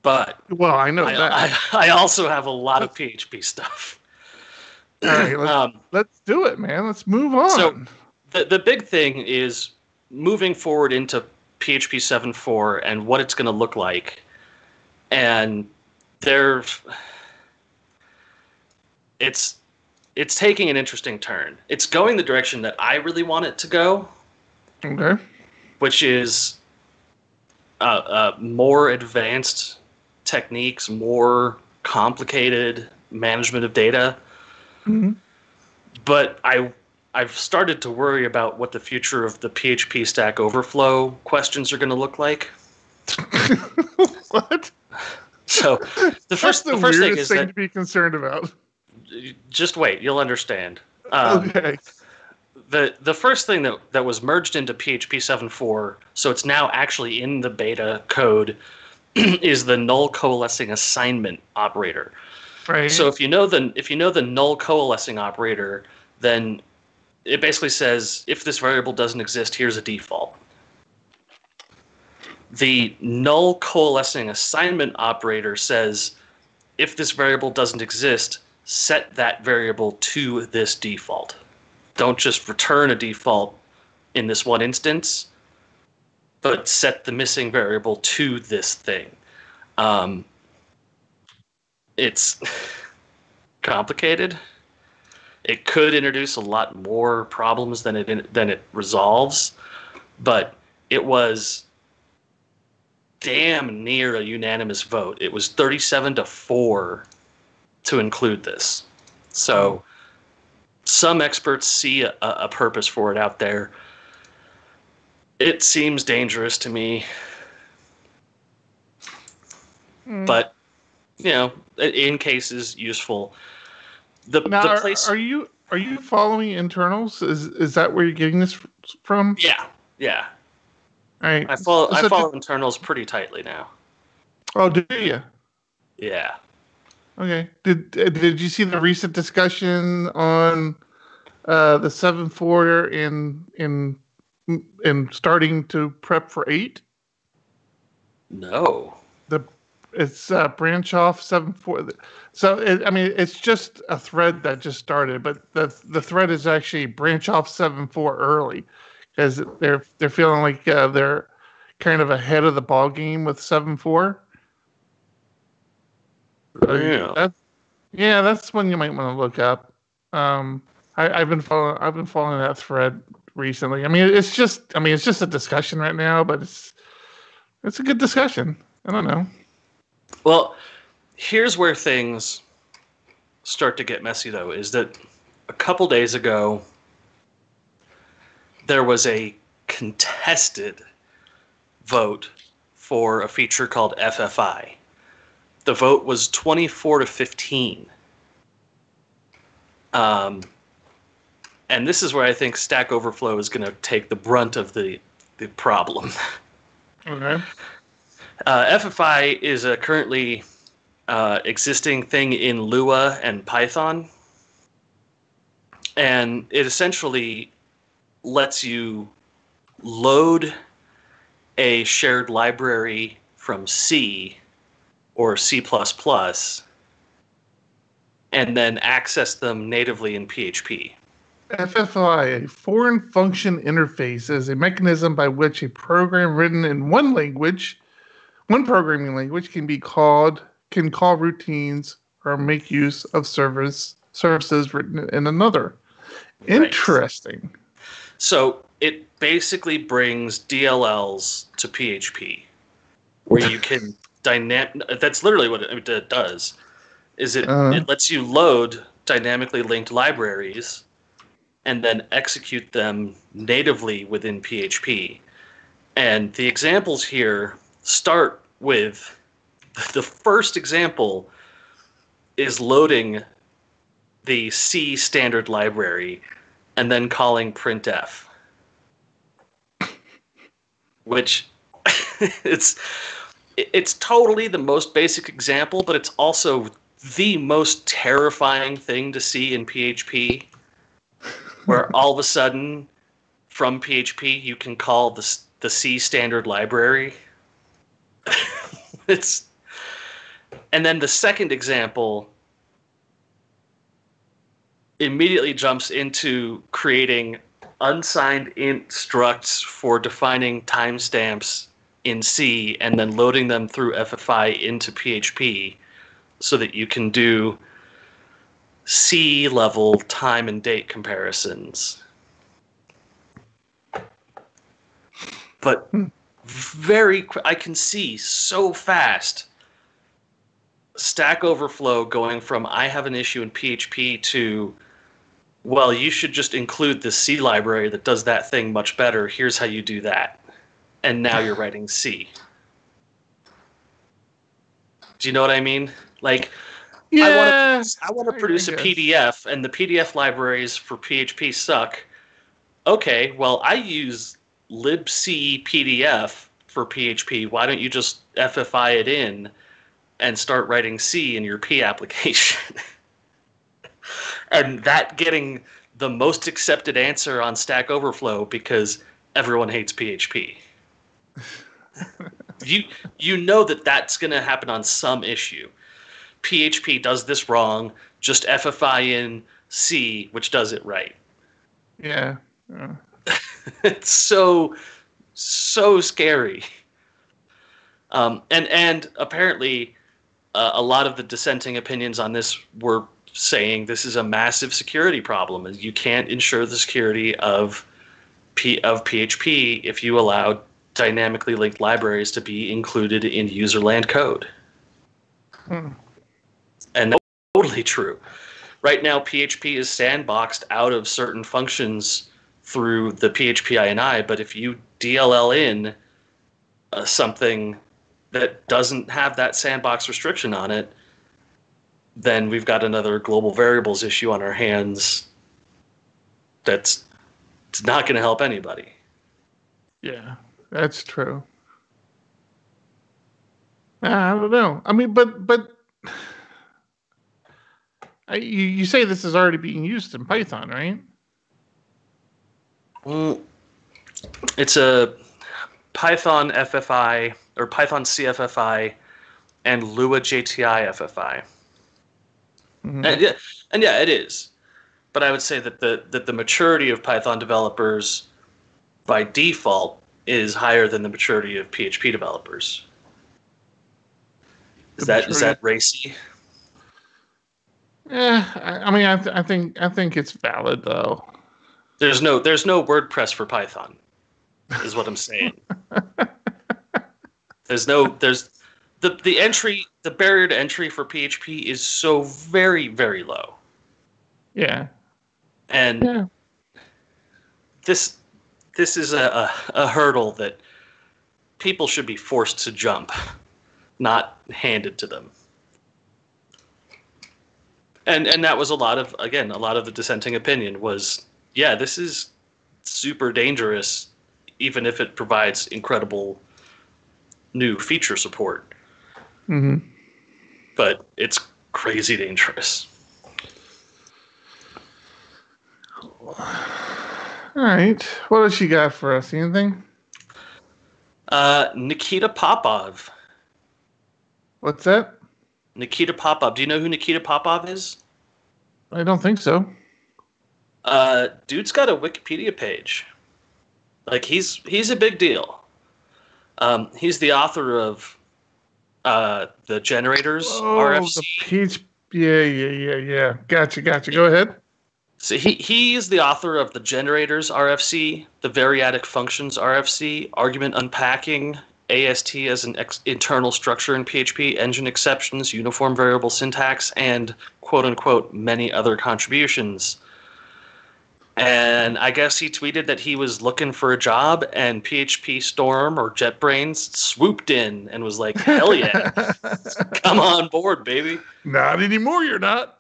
but I know that. I also have a lot of PHP stuff. All right, let's do it, man. Let's move on. So the big thing is moving forward into PHP 7.4 and what it's going to look like. And it's taking an interesting turn. It's going the direction that I really want it to go. Okay. Which is more advanced techniques, more complicated management of data. Mm-hmm. But I've started to worry about what the future of the PHP Stack Overflow questions are going to look like. What? So the first thing is thing to be concerned about. Just wait, you'll understand. Okay. The first thing that was merged into PHP 7.4, so it's now actually in the beta code, is the null coalescing assignment operator. Right. So if you know the null coalescing operator, then it basically says if this variable doesn't exist, here's a default. The null coalescing assignment operator says if this variable doesn't exist, set that variable to this default. Don't just return a default in this one instance, but set the missing variable to this thing. It's complicated. It could introduce a lot more problems than it resolves, but it was damn near a unanimous vote. It was 37-4 to include this. So some experts see a purpose for it out there. It seems dangerous to me, but in cases useful. Are you following internals? Is that where you're getting this from? Yeah. All right. I follow internals pretty tightly now. Oh, do you? Yeah. Okay. Did you see the recent discussion on the 7.4 in and starting to prep for 8? No. It's branch off 7.4. So it's just a thread that just started, but the thread is actually branch off 7.4 early, because they're feeling like they're kind of ahead of the ball game with 7.4. Yeah. That's one you might want to look up. I've been following that thread recently. It's just a discussion right now, but it's a good discussion. I don't know. Well, here's where things start to get messy, though, is that a couple days ago, there was a contested vote for a feature called FFI. The vote was 24-15. And this is where I think Stack Overflow is going to take the brunt of the problem. Okay. FFI is a currently existing thing in Lua and Python. And it essentially lets you load a shared library from C or C++ and then access them natively in PHP. FFI, a foreign function interface, is a mechanism by which a program written in one programming language, can call routines or make use of services written in another. Interesting. Right. So it basically brings DLLs to PHP, where you can that's literally what it does. It lets you load dynamically linked libraries and then execute them natively within PHP. And the examples here start with the first example is loading the C standard library and then calling printf, which it's totally the most basic example, but it's also the most terrifying thing to see in PHP, where all of a sudden from PHP you can call the C standard library. And then the second example immediately jumps into creating unsigned int structs for defining timestamps in C and then loading them through FFI into PHP so that you can do C level time and date comparisons. But I can see so fast Stack Overflow going from I have an issue in PHP to, well, you should just include the C library that does that thing much better. Here's how you do that. And now you're writing C. Do you know what I mean? Like, yeah, I want to produce a PDF, and the PDF libraries for PHP suck. Okay, well, I use libc PDF for PHP. Why don't you just FFI it in and start writing C in your P application? And that getting the most accepted answer on Stack Overflow because everyone hates PHP. You know that's going to happen on some issue. PHP does this wrong. Just FFI in C, which does it right. Yeah. It's so scary. And apparently, a lot of the dissenting opinions on this were saying this is a massive security problem. You can't ensure the security of PHP if you allow dynamically linked libraries to be included in userland code. And that's totally true. Right now, PHP is sandboxed out of certain functions through the PHP INI, but if you DLL in something that doesn't have that sandbox restriction on it, then we've got another global variables issue on our hands that's not going to help anybody. Yeah, that's true. I don't know. I mean, but you say this is already being used in Python, right? It's a Python FFI or Python CFFI and Lua JTI FFI. Mhm. And yeah, it is. But I would say that the maturity of Python developers by default is higher than the maturity of PHP developers. Is that racy? Yeah, I mean, I think it's valid though. There's no WordPress for Python, is what I'm saying. There's the barrier to entry for PHP is so very, very low. Yeah. And Yeah. this is a hurdle that people should be forced to jump, not handed to them. And that was a lot of the dissenting opinion was, yeah, this is super dangerous, even if it provides incredible new feature support. Mm-hmm. But it's crazy dangerous. All right. What does she got for us? Anything? Nikita Popov. What's that? Nikita Popov. Do you know who Nikita Popov is? I don't think so. Dude's got a Wikipedia page. Like he's a big deal. He's the author of the Generators RFC. Yeah. Gotcha. Go ahead. So he is the author of the Generators RFC, the Variadic Functions RFC, Argument Unpacking, AST as an internal structure in PHP, engine exceptions, uniform variable syntax, and quote-unquote many other contributions. And I guess he tweeted that he was looking for a job, and PHP Storm or JetBrains swooped in and was like, hell yeah, come on board, baby. Not anymore, you're not.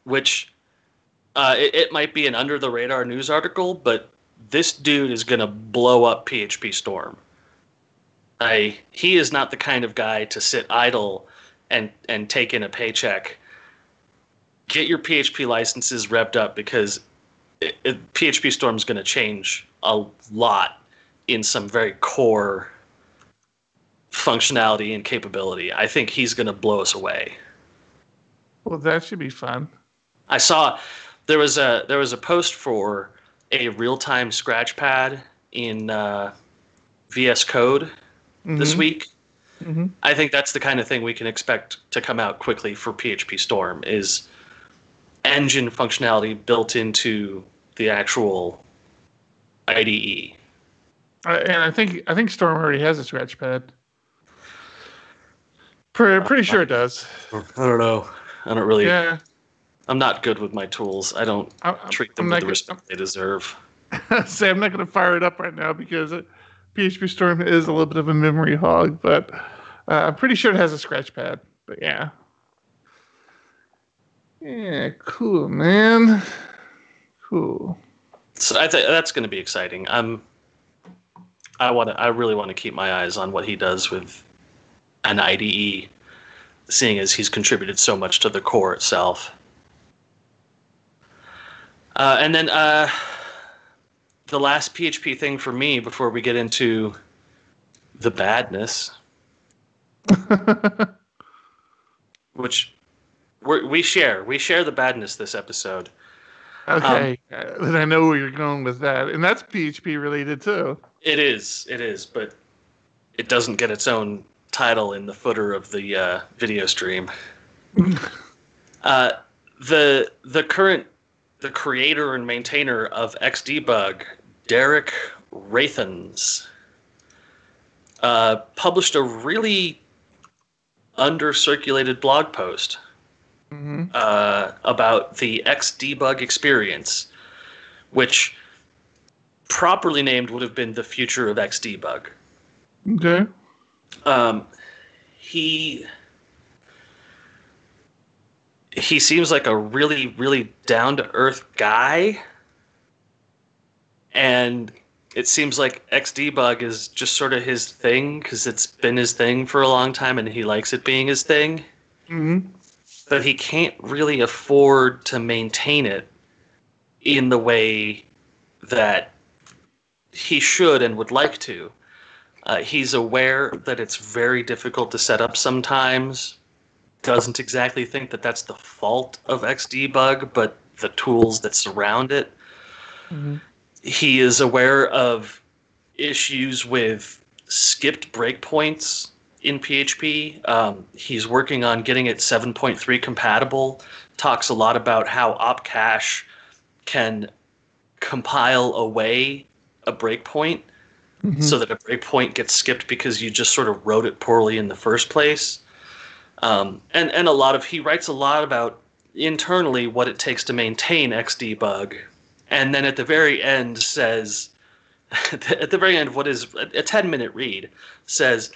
Which it might be an under-the-radar news article, but this dude is going to blow up PHP Storm. He is not the kind of guy to sit idle and take in a paycheck. Get your PHP licenses revved up because PHP Storm is going to change a lot in some very core functionality and capability. I think he's going to blow us away. Well, that should be fun. I saw there was a post for a real-time scratchpad in VS Code this week. Mm-hmm. I think that's the kind of thing we can expect to come out quickly for PHP Storm is engine functionality built into the actual IDE. And I think Storm already has a scratchpad. Pretty sure it does. I don't know. I don't really. Yeah. I'm not good with my tools. I don't treat them with the respect they deserve. Say I'm not going to fire it up right now because PHP Storm is a little bit of a memory hog, but I'm pretty sure it has a scratchpad. But yeah. Yeah, cool, man. Cool. So I think that's going to be exciting. I really want to keep my eyes on what he does with an IDE, seeing as he's contributed so much to the core itself. And then the last PHP thing for me before we get into the badness, which we share the badness this episode. Okay, then I know where you're going with that, and that's PHP related too. It is, but it doesn't get its own title in the footer of the video stream. The creator and maintainer of Xdebug, Derek Rathens, published a really under-circulated blog post about the Xdebug experience, which properly named would have been the future of Xdebug. Okay. He seems like a really, really down-to-earth guy, and it seems like Xdebug is just sort of his thing because it's been his thing for a long time, and he likes it being his thing. Mm-hmm. But he can't really afford to maintain it in the way that he should and would like to. He's aware that it's very difficult to set up sometimes. Doesn't exactly think that that's the fault of Xdebug, but the tools that surround it. Mm-hmm. He is aware of issues with skipped breakpoints in PHP. He's working on getting it 7.3 compatible. Talks a lot about how opcache can compile away a breakpoint so that a breakpoint gets skipped because you just sort of wrote it poorly in the first place. And he writes a lot about internally what it takes to maintain Xdebug. And then at the very end says, at the very end, what is a 10-minute read says,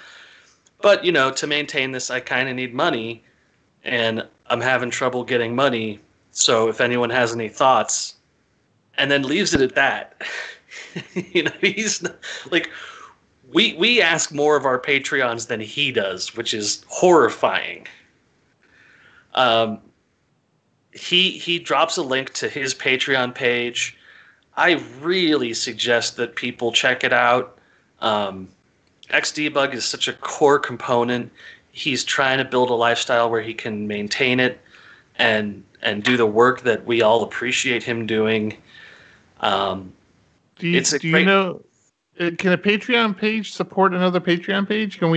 but, to maintain this, I kind of need money, and I'm having trouble getting money. So if anyone has any thoughts, and then leaves it at that. He's not, like, we ask more of our Patreons than he does, which is horrifying. He drops a link to his Patreon page. I really suggest that people check it out. Xdebug is such a core component. He's trying to build a lifestyle where he can maintain it and do the work that we all appreciate him doing. Can a Patreon page support another Patreon page? Can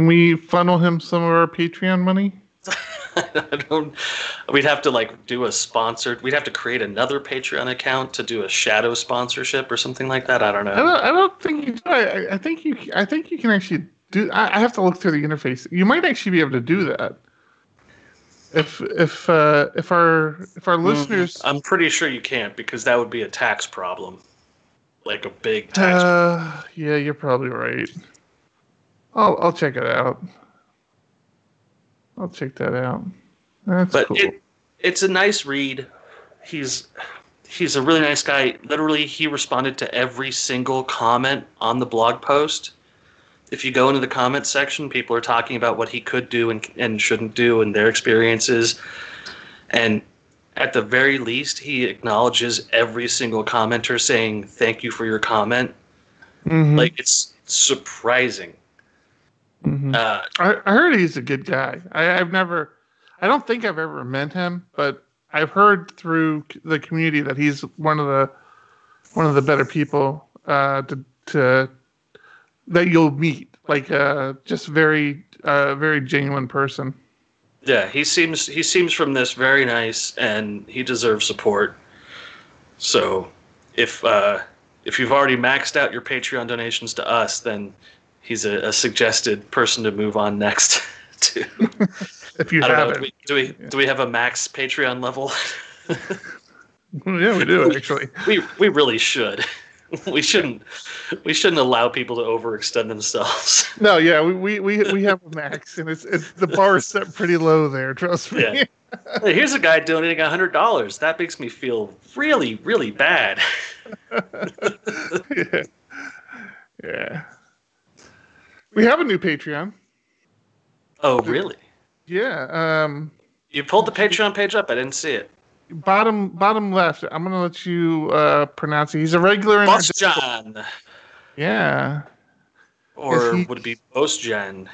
we funnel him some of our Patreon money? We'd have to do a sponsored. We'd have to create another Patreon account to do a shadow sponsorship or something like that. I don't know. I don't think you do. I think you can actually do. I have to look through the interface. You might actually be able to do that. If our listeners, I'm pretty sure you can't, because that would be a tax problem, like a big tax problem. Yeah, you're probably right. I'll check it out. I'll check that out. That's cool. It's a nice read. He's a really nice guy. Literally, he responded to every single comment on the blog post. If you go into the comments section, people are talking about what he could do and shouldn't do and their experiences. And at the very least, he acknowledges every single commenter saying, thank you for your comment. Mm-hmm. It's surprising. Mm-hmm. I heard he's a good guy. I don't think I've ever met him, but I've heard through the community that he's one of the better people that you'll meet. Just very genuine person. Yeah, he seems from this very nice, and he deserves support. So if you've already maxed out your Patreon donations to us, then he's a suggested person to move on next to. If you haven't, do we have a max Patreon level? Yeah, we do actually. We really should. We shouldn't allow people to overextend themselves. No, yeah, we have a max, and it's the bar is set pretty low there. Trust me. Yeah. Hey, here's a guy donating $100. That makes me feel really, really bad. Yeah. We have a new Patreon. Oh, really? Yeah. You pulled the Patreon page up. I didn't see it. Bottom left. I'm gonna let you pronounce it. He's a regular in Boss John. Yeah. Or would it be Boss John?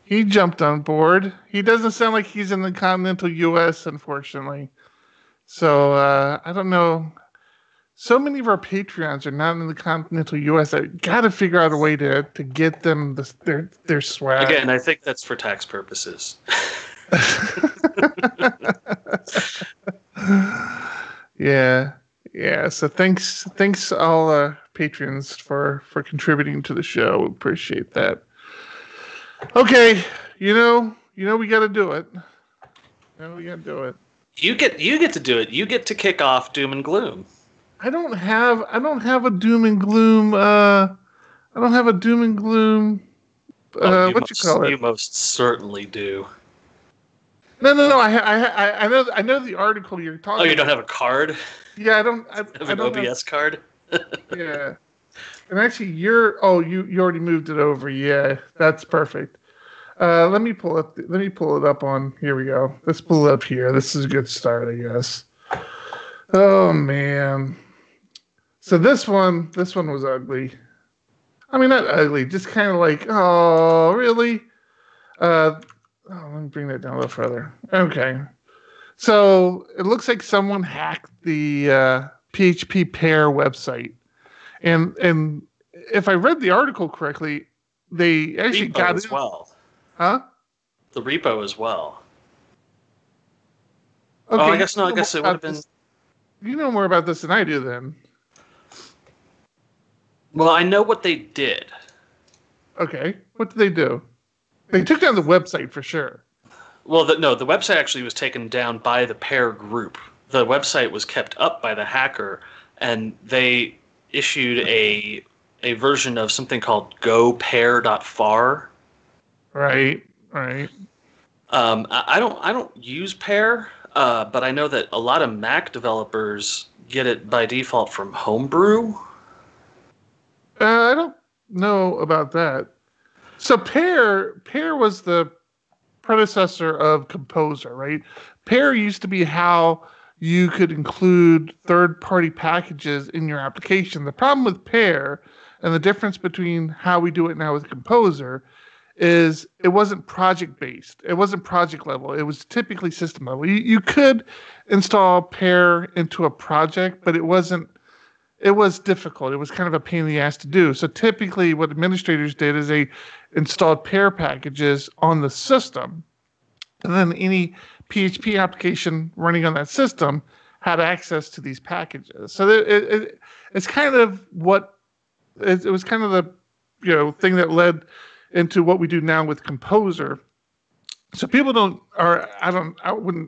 He jumped on board. He doesn't sound like he's in the continental U.S., unfortunately. So I don't know. So many of our Patreons are not in the continental U.S. I got to figure out a way to get them their swag. Again, I think that's for tax purposes. Yeah. So thanks all patrons for contributing to the show. We appreciate that. Okay, we got to do it. We got to do it. You get to do it. You get to kick off Doom and Gloom. I don't have a Doom and Gloom. I don't have a Doom and Gloom. What you call it? You most certainly do. No. I know the article you're talking. Oh, you don't have a card? Yeah, I don't. I have an OBS card. Yeah, and actually, you already moved it over. Yeah, that's perfect. Let me pull it up on. Here we go. Let's pull it up here. This is a good start, I guess. Oh man, So this one was ugly. I mean, not ugly, just kind of like, oh, really? Let me bring that down a little further. Okay. So it looks like someone hacked the PHP Pair website. And if I read the article correctly, they actually repo got as in. well. Huh? The repo as well. Okay. Oh, I guess it would have been. You know more about this than I do, then. Well, I know what they did. Okay. What did they do? They took down the website for sure. Well, the website actually was taken down by the Phar group. The website was kept up by the hacker, and they issued a version of something called gopair.phar. Right. I don't use Phar, but I know that a lot of Mac developers get it by default from Homebrew. I don't know about that. So Pair was the predecessor of Composer, right? Pair used to be how you could include third-party packages in your application. The problem with Pair and the difference between how we do it now with Composer is it wasn't project-based. It wasn't project level. It was typically system level. You could install Pair into a project, but it wasn't. It was difficult. It was kind of a pain in the ass to do. So typically what administrators did is they installed Pair packages on the system. And then any PHP application running on that system had access to these packages. So it's kind of it was kind of the thing that led into what we do now with Composer. So people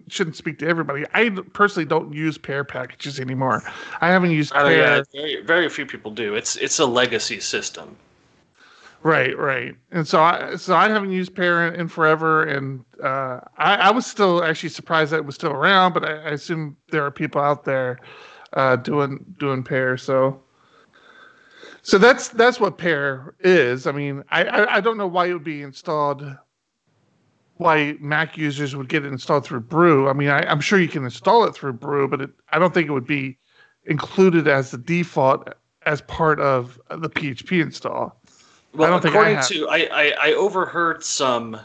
shouldn't speak to everybody. I personally don't use Pair packages anymore. I haven't used Pair. Yeah, very, very few people do. It's a legacy system. Right. And so I haven't used Pair in forever, and I was still actually surprised that it was still around, but I assume there are people out there doing Pair. So that's what Pair is. I mean, I don't know why it would be installed. Why Mac users would get it installed through Brew. I mean, I'm sure you can install it through Brew, but I don't think it would be included as the default as part of the PHP install. Well, I overheard some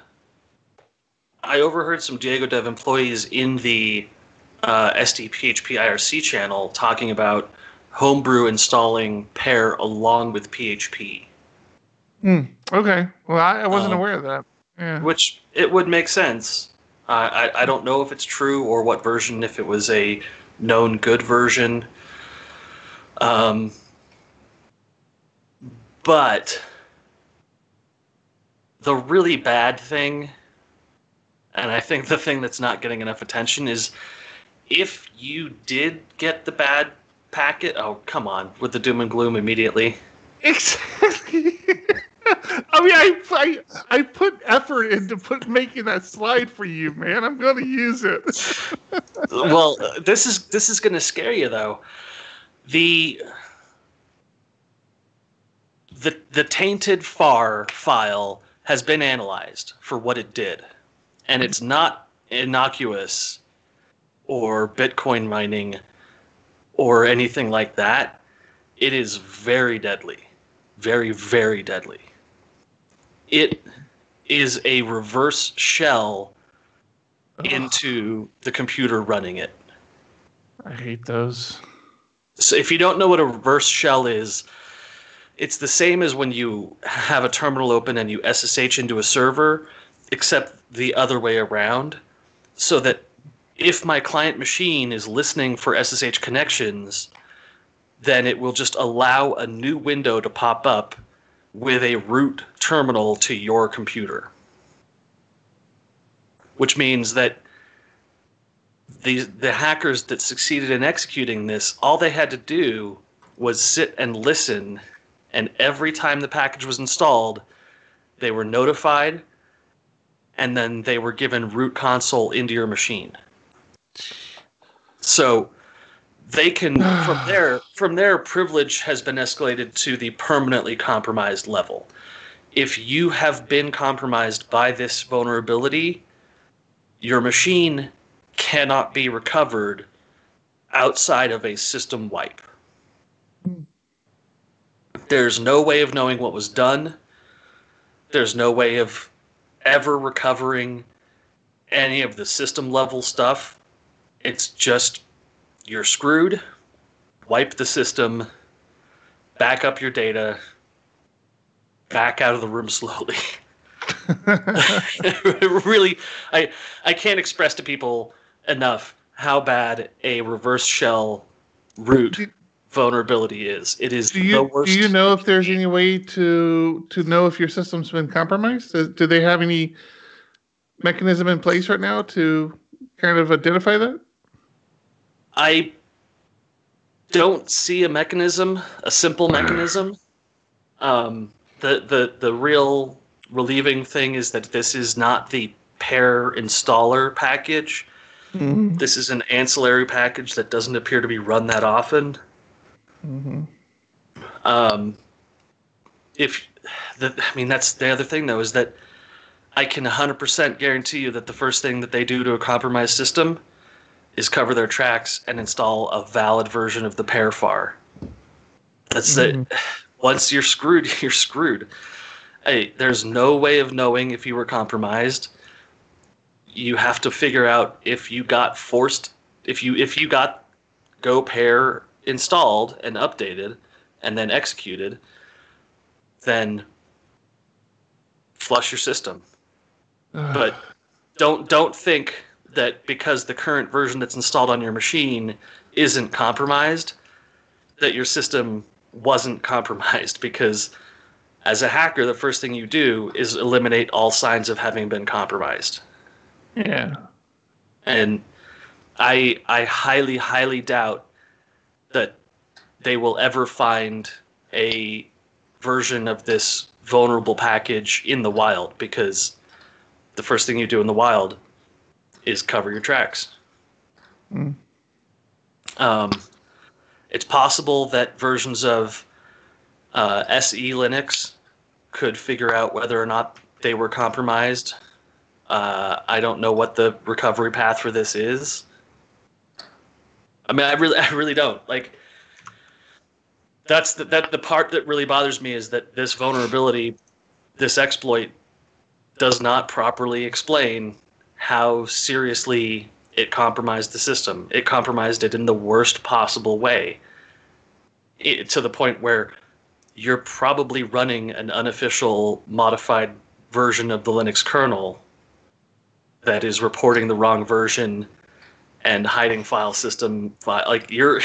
DiegoDev employees in the SDPHP IRC channel talking about Homebrew installing Pair along with PHP. Okay. Well, I wasn't aware of that. Yeah. Which it would make sense. I don't know if it's true or what version, if it was a known good version. But the really bad thing, and I think the thing that's not getting enough attention, is if you did get the bad packet, oh, come on, with the doom and gloom immediately. Exactly. I mean, I put effort into making that slide for you, man. I'm going to use it. Well, this is going to scare you, though. The tainted Phar file has been analyzed for what it did, and it's not innocuous or Bitcoin mining or anything like that. It is very deadly. Very, very deadly. It is a reverse shell into the computer running it. I hate those. So if you don't know what a reverse shell is, it's the same as when you have a terminal open and you SSH into a server, except the other way around. So that if my client machine is listening for SSH connections, then it will just allow a new window to pop up with a root terminal to your computer. Which means that the hackers that succeeded in executing this, all they had to do was sit and listen, and every time the package was installed, they were notified, and then they were given root console into your machine. So they can, from there, privilege has been escalated to the permanently compromised level. If you have been compromised by this vulnerability, your machine cannot be recovered outside of a system wipe. There's no way of knowing what was done. There's no way of ever recovering any of the system level stuff. It's just you're screwed. Wipe the system, back up your data, back out of the room slowly. Really, I can't express to people enough how bad a reverse shell root vulnerability is. It is the worst. Do you know if there's any way to know if your system's been compromised? Do they have any mechanism in place right now to kind of identify that? I don't see a mechanism, a simple mechanism. The real relieving thing is that this is not the pair installer package. Mm-hmm. This is an ancillary package that doesn't appear to be run that often. Mm-hmm. That's the other thing though, is that I can 100% guarantee you that the first thing that they do to a compromised system is cover their tracks and install a valid version of the pair Phar. That's it. Once you're screwed, you're screwed. Hey, there's no way of knowing if you were compromised. You have to figure out if you got forced, if you got Go pair installed and updated and then executed, then flush your system. But don't think that because the current version that's installed on your machine isn't compromised, that your system wasn't compromised, because as a hacker, the first thing you do is eliminate all signs of having been compromised. Yeah. And I highly, highly doubt that they will ever find a version of this vulnerable package in the wild, because the first thing you do in the wild is cover your tracks. It's possible that versions of SE Linux could figure out whether or not they were compromised. I don't know what the recovery path for this is. I mean, I really don't. Like, that's the part that really bothers me, is that this vulnerability, this exploit, does not properly explain how seriously it compromised the system. It compromised it in the worst possible way, to the point where you're probably running an unofficial modified version of the Linux kernel that is reporting the wrong version and hiding file system. Like, you're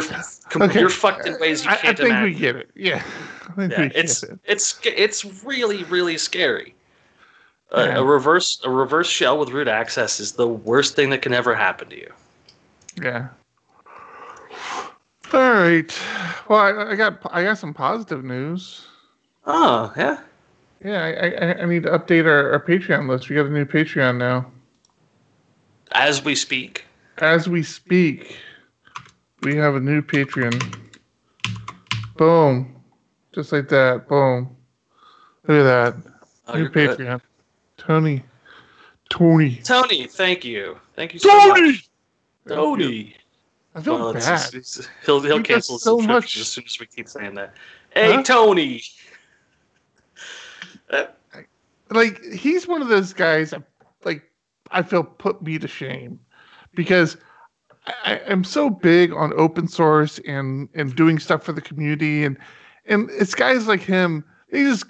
fucked in ways you can't imagine. I think we get it. Yeah. It's really, really scary. A reverse shell with root access is the worst thing that can ever happen to you. Yeah. All right. Well, I got some positive news. Oh, yeah? Yeah, I need to update our Patreon list. We got a new Patreon now. As we speak. As we speak, we have a new Patreon. Boom. Just like that. Boom. Look at that. New Patreon. Good. Tony, thank you so much. Tony. I feel bad. He'll cancel his subscription as soon as we keep saying that. Hey, huh? Tony. Like, he's one of those guys that, like, I feel put me to shame, because I'm so big on open source and doing stuff for the community, and it's guys like him. They just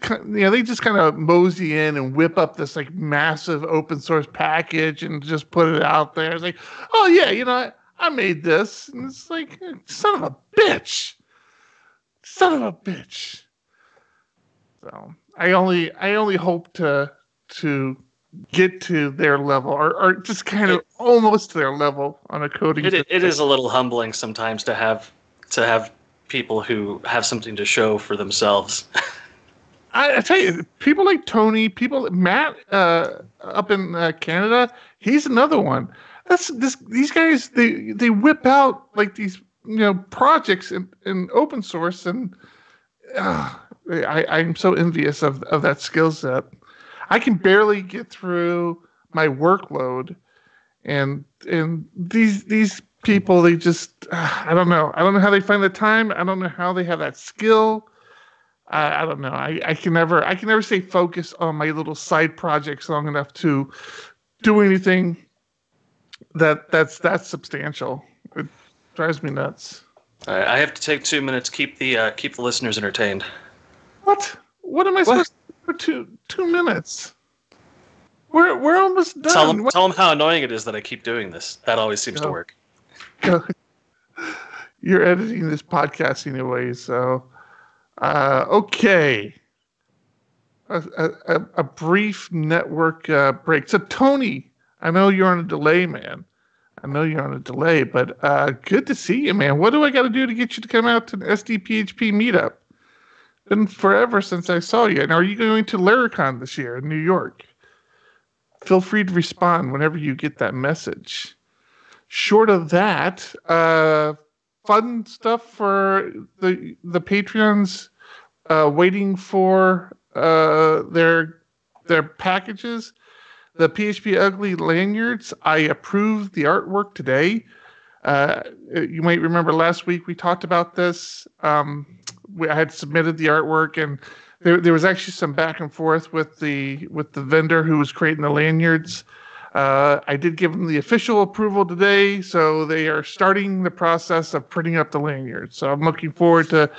kind of mosey in and whip up this, like, massive open source package and just put it out there. It's like, oh yeah, I made this, and it's like, son of a bitch. So I only hope to get to their level, or just kind of almost to their level on a coding. It is a little humbling sometimes to have people who have something to show for themselves. I tell you, people like Tony, Matt up in Canada, he's another one. These guys, they whip out, like, these projects in open source, and I'm so envious of that skill set. I can barely get through my workload, and these people, they just, I don't know. I don't know how they find the time. I don't know how they have that skill. I don't know. I can never stay focused on my little side projects long enough to do anything that's substantial. It drives me nuts. All right, I have to take 2 minutes. Keep the listeners entertained. What? What am I supposed to do for 2 minutes? We're almost done. Tell them how annoying it is that I keep doing this. That always seems to work. You're editing this podcast anyway, so okay. A brief network break. So Tony, I know you're on a delay, man. I know you're on a delay, but good to see you, man. What do I got to do to get you to come out to the SDPHP meetup? Been forever since I saw you. And are you going to Laracon this year in New York? Feel free to respond whenever you get that message. Short of that, fun stuff for the Patreons waiting for their packages. The PHP Ugly lanyards, I approved the artwork today. You might remember last week we talked about this. I had submitted the artwork, and there was actually some back and forth with the vendor who was creating the lanyards. I did give them the official approval today, so they are starting the process of printing up the lanyards. So I'm looking forward to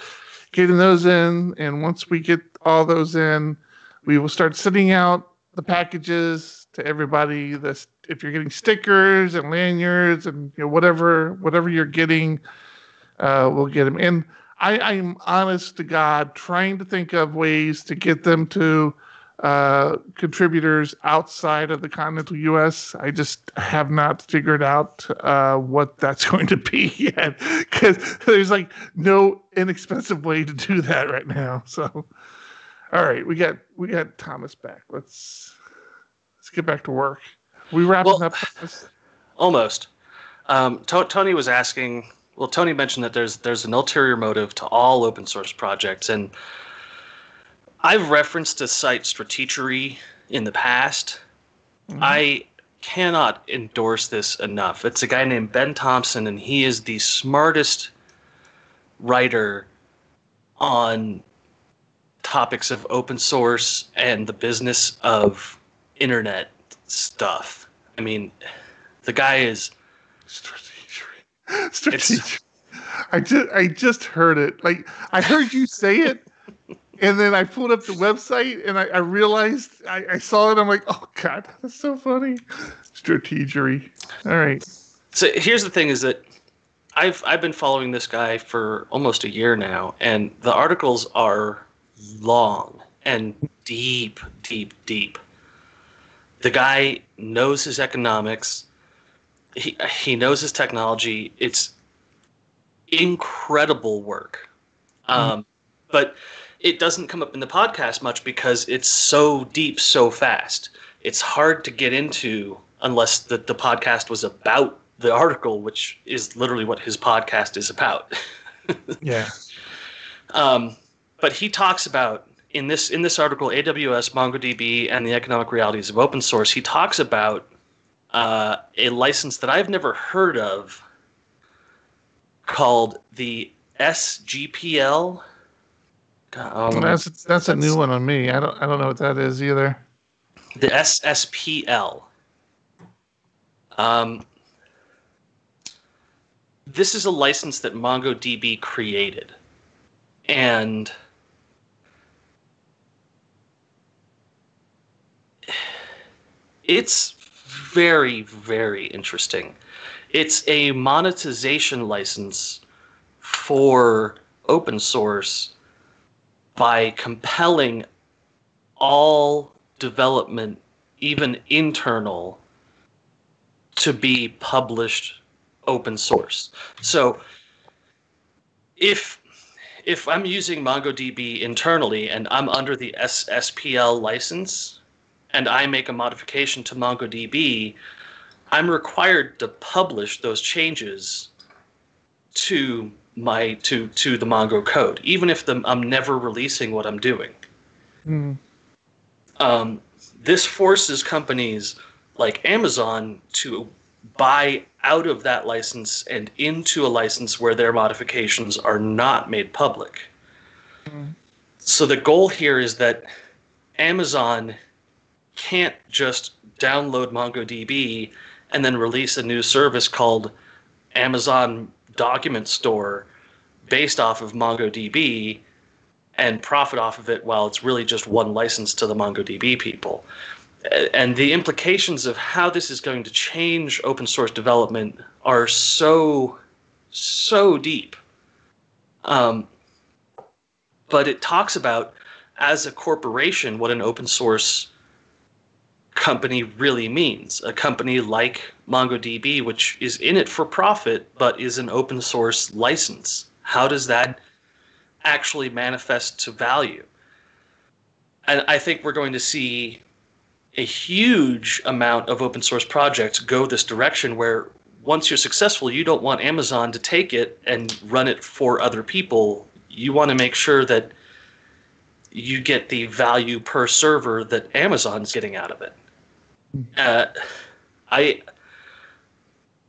getting those in, and once we get all those in, we will start sending out the packages to everybody. If you're getting stickers and lanyards and whatever you're getting, we'll get them. And I'm honest to God trying to think of ways to get them to contributors outside of the continental U.S. I just have not figured out what that's going to be yet, because there's like no inexpensive way to do that right now. So, all right, we got Thomas back. Let's get back to work. We wrapping up? Almost. Tony was asking. Well, Tony mentioned that there's an ulterior motive to all open source projects, and I've referenced a site Stratechery in the past. Mm-hmm. I cannot endorse this enough. It's a guy named Ben Thompson, and he is the smartest writer on topics of open source and the business of internet stuff. I mean, the guy is Stratechery. I just heard it. Like, I heard you say it, and then I pulled up the website, and I realized I saw it. I'm like, oh God, that's so funny. Stratechery. All right. So here's the thing: is that I've been following this guy for almost a year now, and the articles are long and deep. The guy knows his economics. He knows his technology. It's incredible work. But it doesn't come up in the podcast much because it's so deep so fast. It's hard to get into unless the podcast was about the article, which is literally what his podcast is about. Yeah. But he talks about in this article, AWS, MongoDB, and the economic realities of open source. He talks about a license that I've never heard of called the SGPL. That's a new one on me. I don't know what that is either. The SSPL. This is a license that MongoDB created, and it's very, very interesting. It's a monetization license for open source by compelling all development, even internal, to be published open source. So if I'm using MongoDB internally and I'm under the SSPL license and I make a modification to MongoDB, I'm required to publish those changes to the Mongo code, even if I'm never releasing what I'm doing. This forces companies like Amazon to buy out of that license and into a license where their modifications are not made public. So the goal here is that Amazon can't just download MongoDB and then release a new service called Amazon Document Store based off of MongoDB and profit off of it while it's really just one license to the MongoDB people. And the implications of how this is going to change open source development are so deep. But it talks about, as a corporation, what an open source company really means. A company like MongoDB, which is in it for profit, but is an open source license. How does that actually manifest to value? And I think we're going to see a huge amount of open source projects go this direction, where once you're successful, you don't want Amazon to take it and run it for other people. You want to make sure that you get the value per server that Amazon's getting out of it.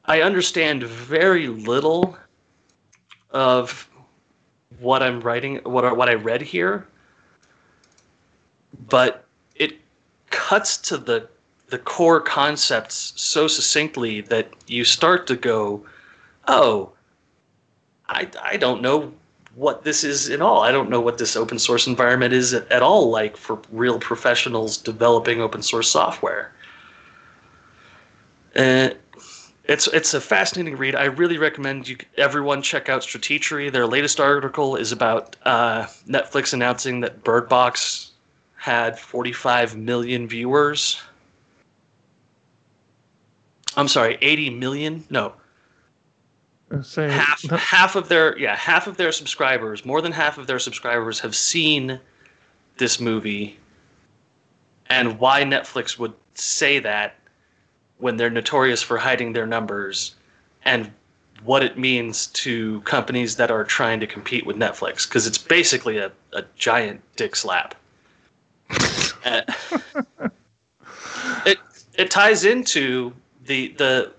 I understand very little of what I'm writing, what I read here, but it cuts to the core concepts so succinctly that you start to go, oh, I don't know what this is at all. I don't know what this open source environment is at all like for real professionals developing open source software. It's a fascinating read. I really recommend everyone check out Stratechery. Their latest article is about Netflix announcing that Bird Box had 45 million viewers. I'm sorry, 80 million? No. Half of their subscribers, more than half of their subscribers have seen this movie, and why Netflix would say that when they're notorious for hiding their numbers, and what it means to companies that are trying to compete with Netflix, because it's basically a giant dick slap. It ties into the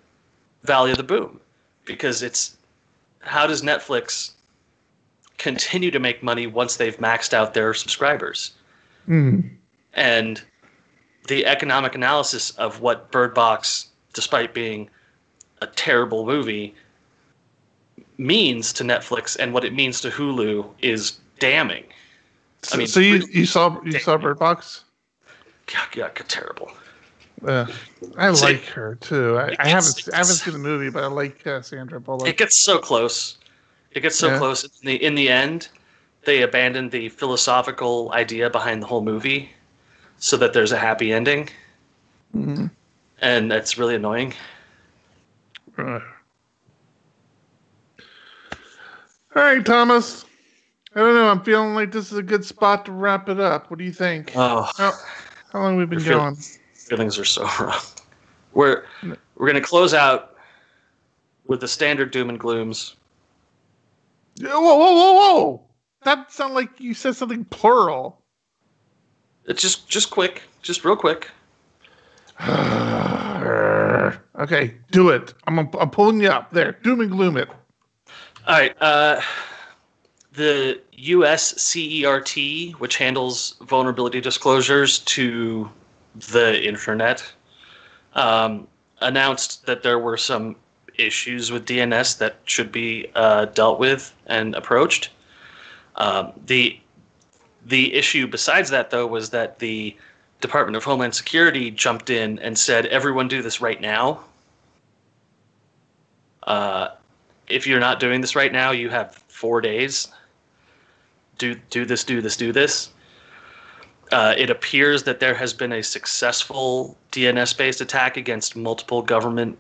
Valley of the Boom, because it's how does Netflix continue to make money once they've maxed out their subscribers? And the economic analysis of what Bird Box, despite being a terrible movie, means to Netflix and what it means to Hulu is damning. I mean, so you saw Bird Box? Yeah, terrible. I like her too. I haven't seen the movie, but I like Sandra Bullock. It gets so close. Close. In the end, they abandoned the philosophical idea behind the whole movie, so that there's a happy ending, and that's really annoying. All right, Thomas. I don't know. I'm feeling like this is a good spot to wrap it up. What do you think? Oh, how long have we been going? Feelings are so wrong. We're going to close out with the standard doom and glooms. Whoa! That sounded like you said something plural. It's just quick, just real quick. Okay, do it. I'm pulling you up there. Doom and gloom it. All right. The US CERT, which handles vulnerability disclosures to the internet, announced that there were some issues with DNS that should be dealt with and approached. The issue besides that, though, was that the Department of Homeland Security jumped in and said, everyone do this right now. If you're not doing this right now, you have 4 days. Do this. It appears that there has been a successful DNS-based attack against multiple government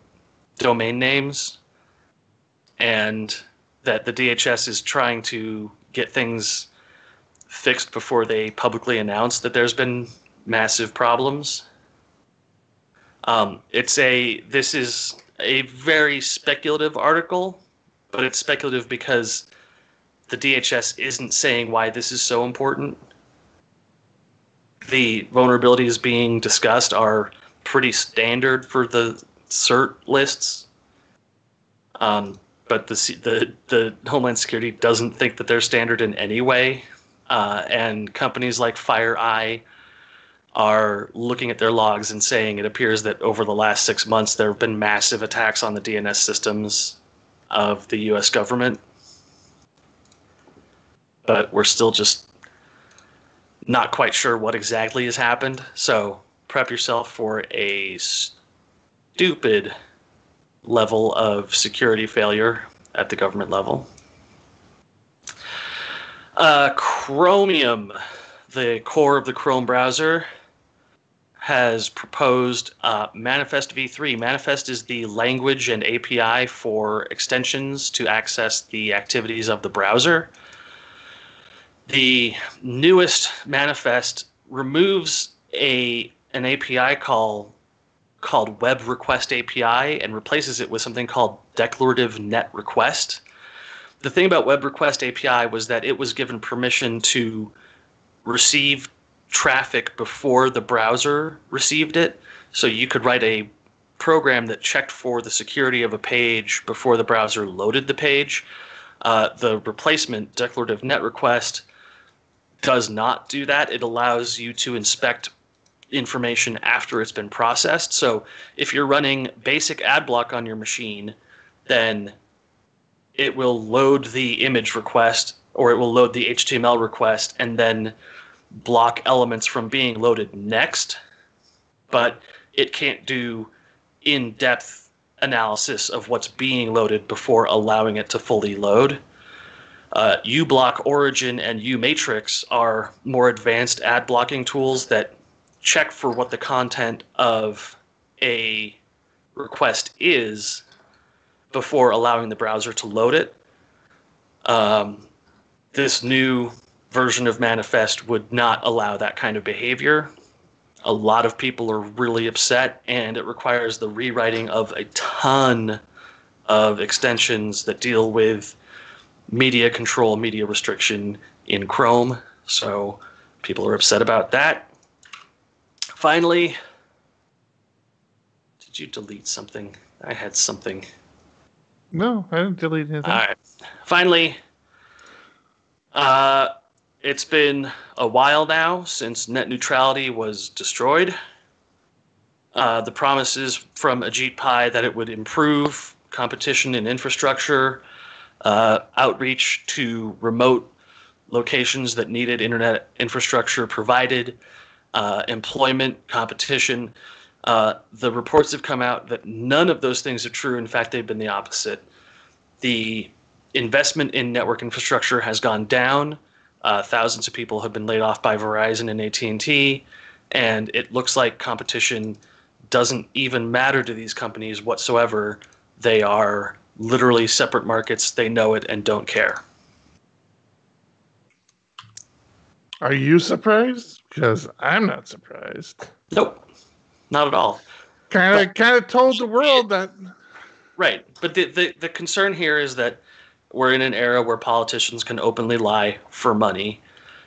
domain names, and that the DHS is trying to get things fixed before they publicly announce that there's been massive problems. This is a very speculative article, but it's speculative because the DHS isn't saying why this is so important. The vulnerabilities being discussed are pretty standard for the cert lists. But the Homeland Security doesn't think that they're standard in any way. And companies like FireEye are looking at their logs and saying it appears that over the last 6 months there have been massive attacks on the DNS systems of the U.S. government. But we're still just not quite sure what exactly has happened. So prep yourself for a stupid level of security failure at the government level. Chromium, the core of the Chrome browser, has proposed Manifest v3. Manifest is the language and API for extensions to access the activities of the browser. The newest Manifest removes an API call called Web Request API and replaces it with something called Declarative Net Request. The thing about Web Request API was that it was given permission to receive traffic before the browser received it. So you could write a program that checked for the security of a page before the browser loaded the page. The replacement, Declarative Net Request, does not do that. It allows you to inspect information after it's been processed. So if you're running basic ad block on your machine, then it will load the image request, or it will load the HTML request and then block elements from being loaded next. But it can't do in-depth analysis of what's being loaded before allowing it to fully load. uBlock Origin and uMatrix are more advanced ad blocking tools that check for what the content of a request is before allowing the browser to load it. This new version of Manifest would not allow that kind of behavior. A lot of people are really upset, and it requires the rewriting of a ton of extensions that deal with media control, media restriction in Chrome. So people are upset about that. Finally, did you delete something? I had something. No, I didn't delete anything. All right. Finally, it's been a while now since net neutrality was destroyed. The promises from Ajit Pai that it would improve competition in infrastructure, outreach to remote locations that needed internet infrastructure provided, employment, competition. The reports have come out that none of those things are true. In fact, they've been the opposite. The investment in network infrastructure has gone down. Thousands of people have been laid off by Verizon and AT&T, and it looks like competition doesn't even matter to these companies whatsoever. They are literally separate markets. They know it and don't care. Are you surprised? Because I'm not surprised. Nope, not at all. Kind of told the world that. Right, but the concern here is that we're in an era where politicians can openly lie for money,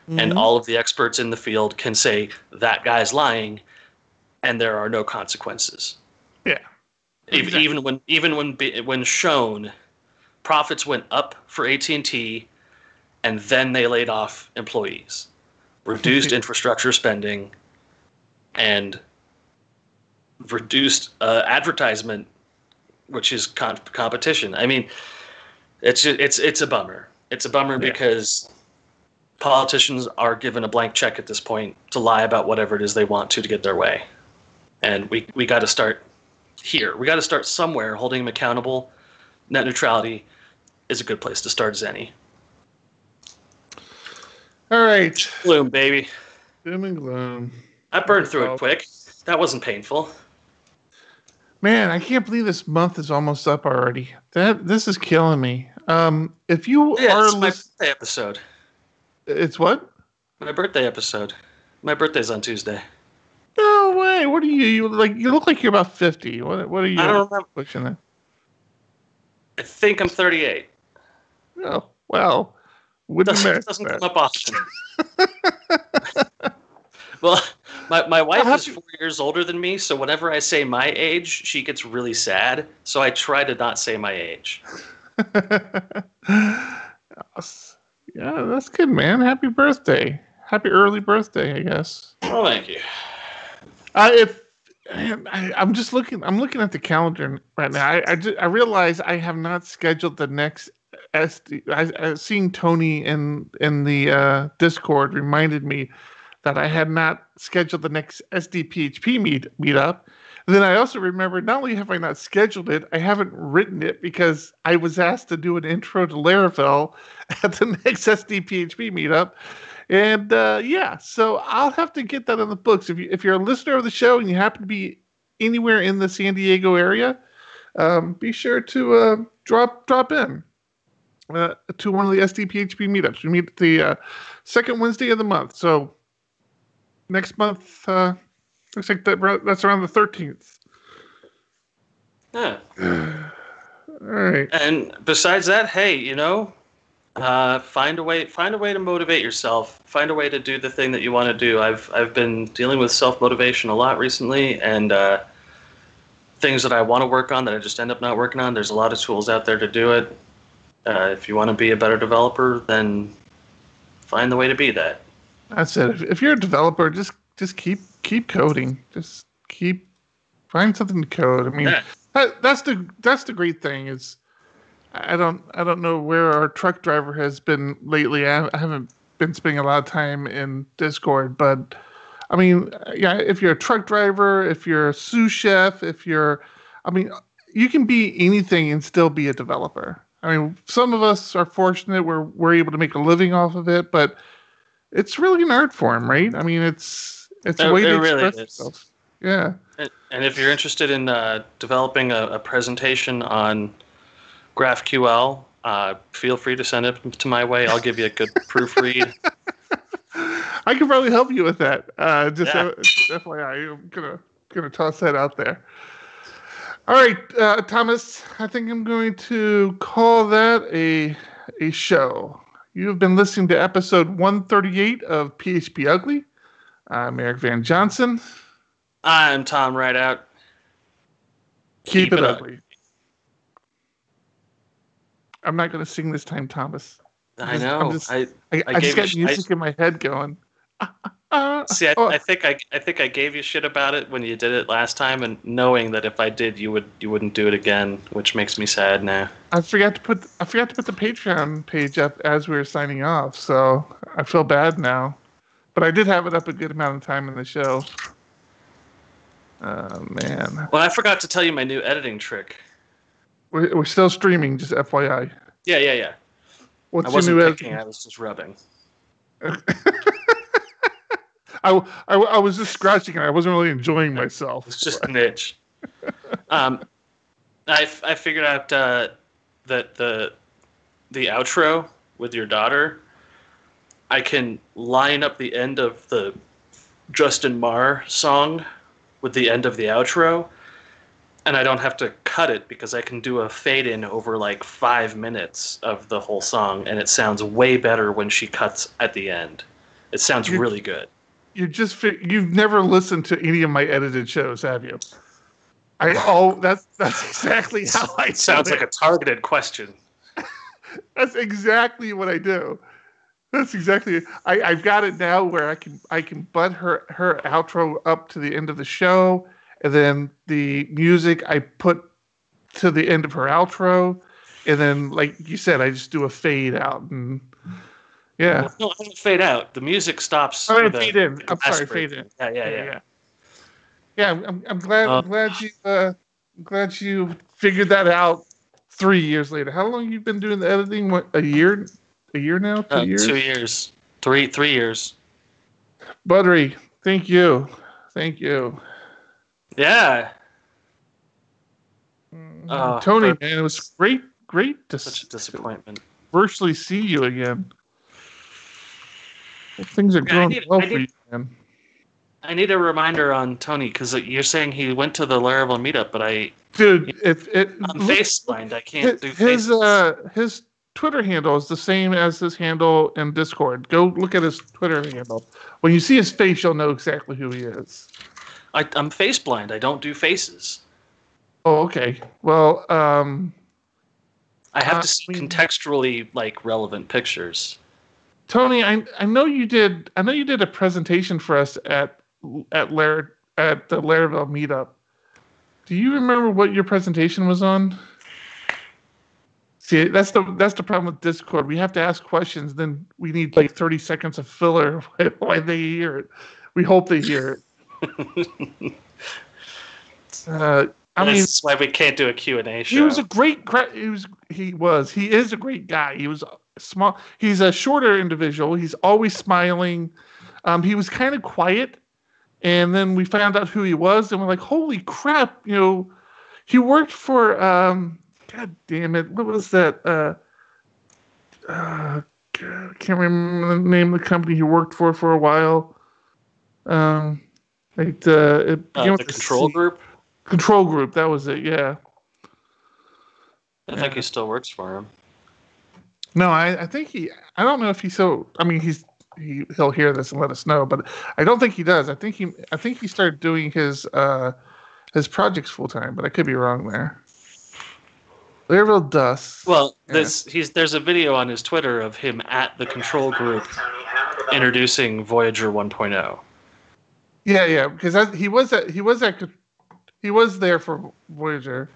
and all of the experts in the field can say that guy's lying, and there are no consequences. Yeah. Exactly. Even when shown, profits went up for AT&T, and then they laid off employees, reduced infrastructure spending, and reduced advertisement, which is competition. I mean, it's a bummer. It's a bummer because politicians are given a blank check at this point to lie about whatever it is they want to get their way, and we got to start here. We got to start somewhere, holding them accountable. Net neutrality is a good place to start as any. All right. Gloom, baby. Doom and gloom. I burned through it quick. That wasn't painful. Man, I can't believe this month is almost up already. This is killing me. If you are it's my birthday episode. It's what? My birthday episode. My birthday's on Tuesday. No way. What are you? You look like you're about 50. What are you? I don't remember. Pushing that? I think I'm 38. Oh, well. Wouldn't Doesn't come up often. Well, My wife How is do- 4 years older than me, so whenever I say my age, she gets really sad. So I try to not say my age. Yeah, that's good, man. Happy birthday. Happy early birthday, I guess. Oh, thank you. If I'm just looking, I'm looking at the calendar right now. I realize I have not scheduled the next SD. Seeing Tony in the Discord reminded me that I had not scheduled the next SDPHP meetup. And then I also remembered not only have I not scheduled it, I haven't written it because I was asked to do an intro to Laravel at the next SDPHP meetup. And yeah, so I'll have to get that on the books. If you're a listener of the show and you happen to be anywhere in the San Diego area, be sure to drop in to one of the SDPHP meetups. We meet the second Wednesday of the month. So next month, looks like that's around the 13th. Yeah. All right. And besides that, hey, find a way to motivate yourself. Find a way to do the thing that you want to do. I've been dealing with self-motivation a lot recently, and things that I want to work on that I just end up not working on. There's a lot of tools out there to do it. If you want to be a better developer, then find the way to be that. That's it. If you're a developer, just keep coding. Just find something to code. I mean, yeah. That's the great thing is I don't know where our truck driver has been lately. I haven't been spending a lot of time in Discord, but I mean, yeah, if you're a truck driver, if you're a sous chef, you can be anything and still be a developer. I mean, some of us are fortunate we're able to make a living off of it, but it's really an art form, right? I mean, it's a way to express yourself. Yeah. And if you're interested in developing a presentation on GraphQL, feel free to send it to my way. I'll give you a good proofread. I can probably help you with that. FYI, I'm gonna toss that out there. All right, Thomas. I think I'm going to call that a show. You have been listening to episode 138 of PHP Ugly. I'm Eric Van Johnson. I'm Tom Rideout. Keep it ugly. I'm not going to sing this time, Thomas. I know. I just got music in my head going. See, I think I gave you shit about it when you did it last time, and knowing that if I did, you wouldn't do it again, which makes me sad now. I forgot to put the Patreon page up as we were signing off, so I feel bad now. But I did have it up a good amount of time in the show. Oh man. Well, I forgot to tell you my new editing trick. We're still streaming, just FYI. Yeah. What's I wasn't your new picking, I was just rubbing. I was just scratching and I wasn't really enjoying myself. It's just an itch. I figured out that the outro with your daughter, I can line up the end of the Justin Marr song with the end of the outro, and I don't have to cut it because I can do a fade in over like 5 minutes of the whole song, and it sounds way better when she cuts at the end. It sounds really good. You've never listened to any of my edited shows, have you? That's exactly how I do Sounds like a targeted question. That's exactly what I do. That's exactly. I've got it now where I can butt her outro up to the end of the show, and then the music I put to the end of her outro, and then like you said, I just do a fade out and yeah. Well, no, I don't fade out. The music stops. Oh, fade in. I'm sorry, fade in. Yeah. Yeah, I'm glad you figured that out 3 years later. How long have you been doing the editing? What, a year? A year now? 2 years? 2 years. 3 years. Buttery, thank you. Yeah. Tony, man, it was great to such a disappointment. Virtually see you again. Things are going well for you, man. I need a reminder on Tony because you're saying he went to the Laravel meetup, but dude, if it on FaceBind, I can't do his Twitter handle is the same as his handle in Discord. Go look at his Twitter handle. When you see his face, you'll know exactly who he is. I'm face blind. I don't do faces. Oh, okay. Well, I have to see contextually relevant pictures. Tony, I know you did. I know you did a presentation for us at the Laravel meetup. Do you remember what your presentation was on? See, that's the problem with Discord. We have to ask questions, then we need 30 seconds of filler while they hear it. We hope they hear it. That's why we can't do a Q&A show. He was a great. He is a great guy. He was small. He's a shorter individual. He's always smiling. He was kind of quiet, and then we found out who he was, and we're like, "Holy crap!" He worked for. God damn it! What was that? I can't remember the name of the company he worked for a while. The Control Group. Control Group, that was it, yeah. I think he still works for him. No, I think I don't know if he's so. I mean, he'll hear this and let us know, but I don't think he does. I think he started doing his projects full time, but I could be wrong there. Laravel Dust. Well, there's a video on his Twitter of him at the Control Group introducing Voyager 1.0. Yeah, because he was there for Voyager.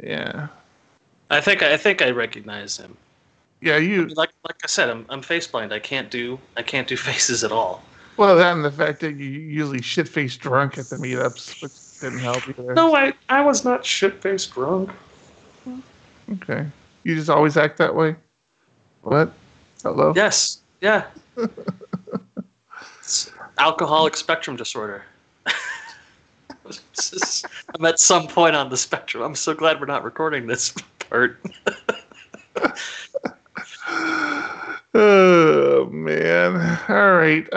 Yeah. I think I recognize him. Yeah, like I said, I'm face blind. I can't do faces at all. Well, that and the fact that you usually shit-faced drunk at the meetups, which didn't help either. No, I was not shit-faced drunk. Okay. You just always act that way? What? Hello? Yes. Yeah. It's alcoholic spectrum disorder. I'm at some point on the spectrum. I'm so glad we're not recording this part. Oh, man. All right.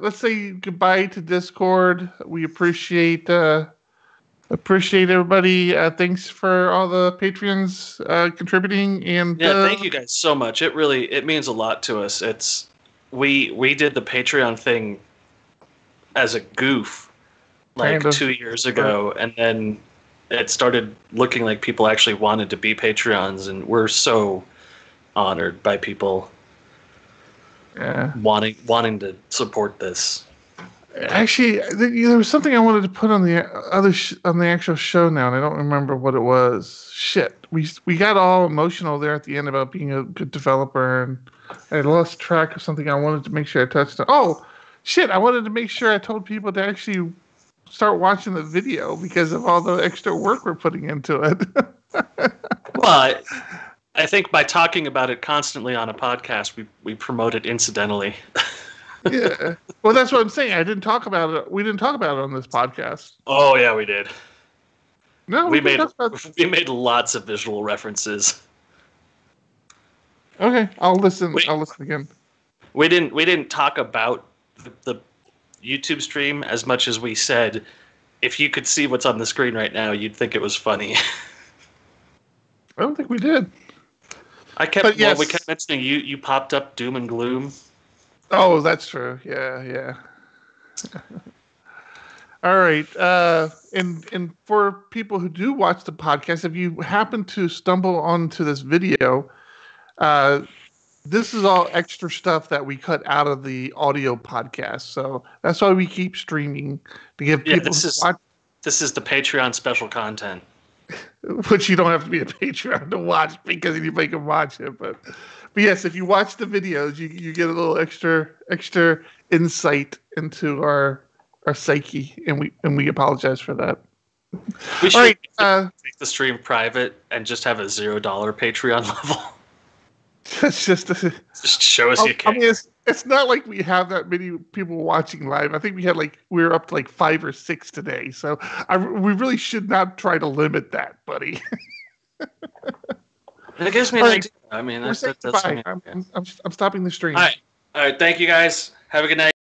Let's say goodbye to Discord. We appreciate everybody. Thanks for all the Patreons contributing. And thank you guys so much. It means a lot to us. We did the Patreon thing as a goof 2 years ago, and then it started looking like people actually wanted to be Patreons, and we're so honored by people wanting to support this. Actually, there was something I wanted to put on the on the actual show now, and I don't remember what it was. Shit, we got all emotional there at the end about being a good developer, and I lost track of something I wanted to make sure I touched on. Oh, shit, I wanted to make sure I told people to actually start watching the video because of all the extra work we're putting into it. Well, I think by talking about it constantly on a podcast, we promote it incidentally. Yeah. Well, that's what I'm saying. We didn't talk about it on this podcast. Oh, yeah, we did. No, we made lots of visual references. Okay, I'll listen again. We didn't talk about the YouTube stream as much as we said, if you could see what's on the screen right now, you'd think it was funny. I don't think we did. We kept mentioning you popped up doom and gloom. Oh, that's true. Yeah. All right. And for people who do watch the podcast, if you happen to stumble onto this video, this is all extra stuff that we cut out of the audio podcast. So that's why we keep streaming to give people watch. This is the Patreon special content. Which you don't have to be a Patreon to watch because anybody can watch it. But yes, if you watch the videos, you get a little extra insight into our psyche, and we apologize for that. We should make the stream private and just have a $0 Patreon level. Just show us you can. I mean, it's not like we have that many people watching live. I think we were up to 5 or 6 today. So we really should not try to limit that, buddy. It gives me an idea. I mean, that's I'm stopping the stream. All right. Thank you guys. Have a good night.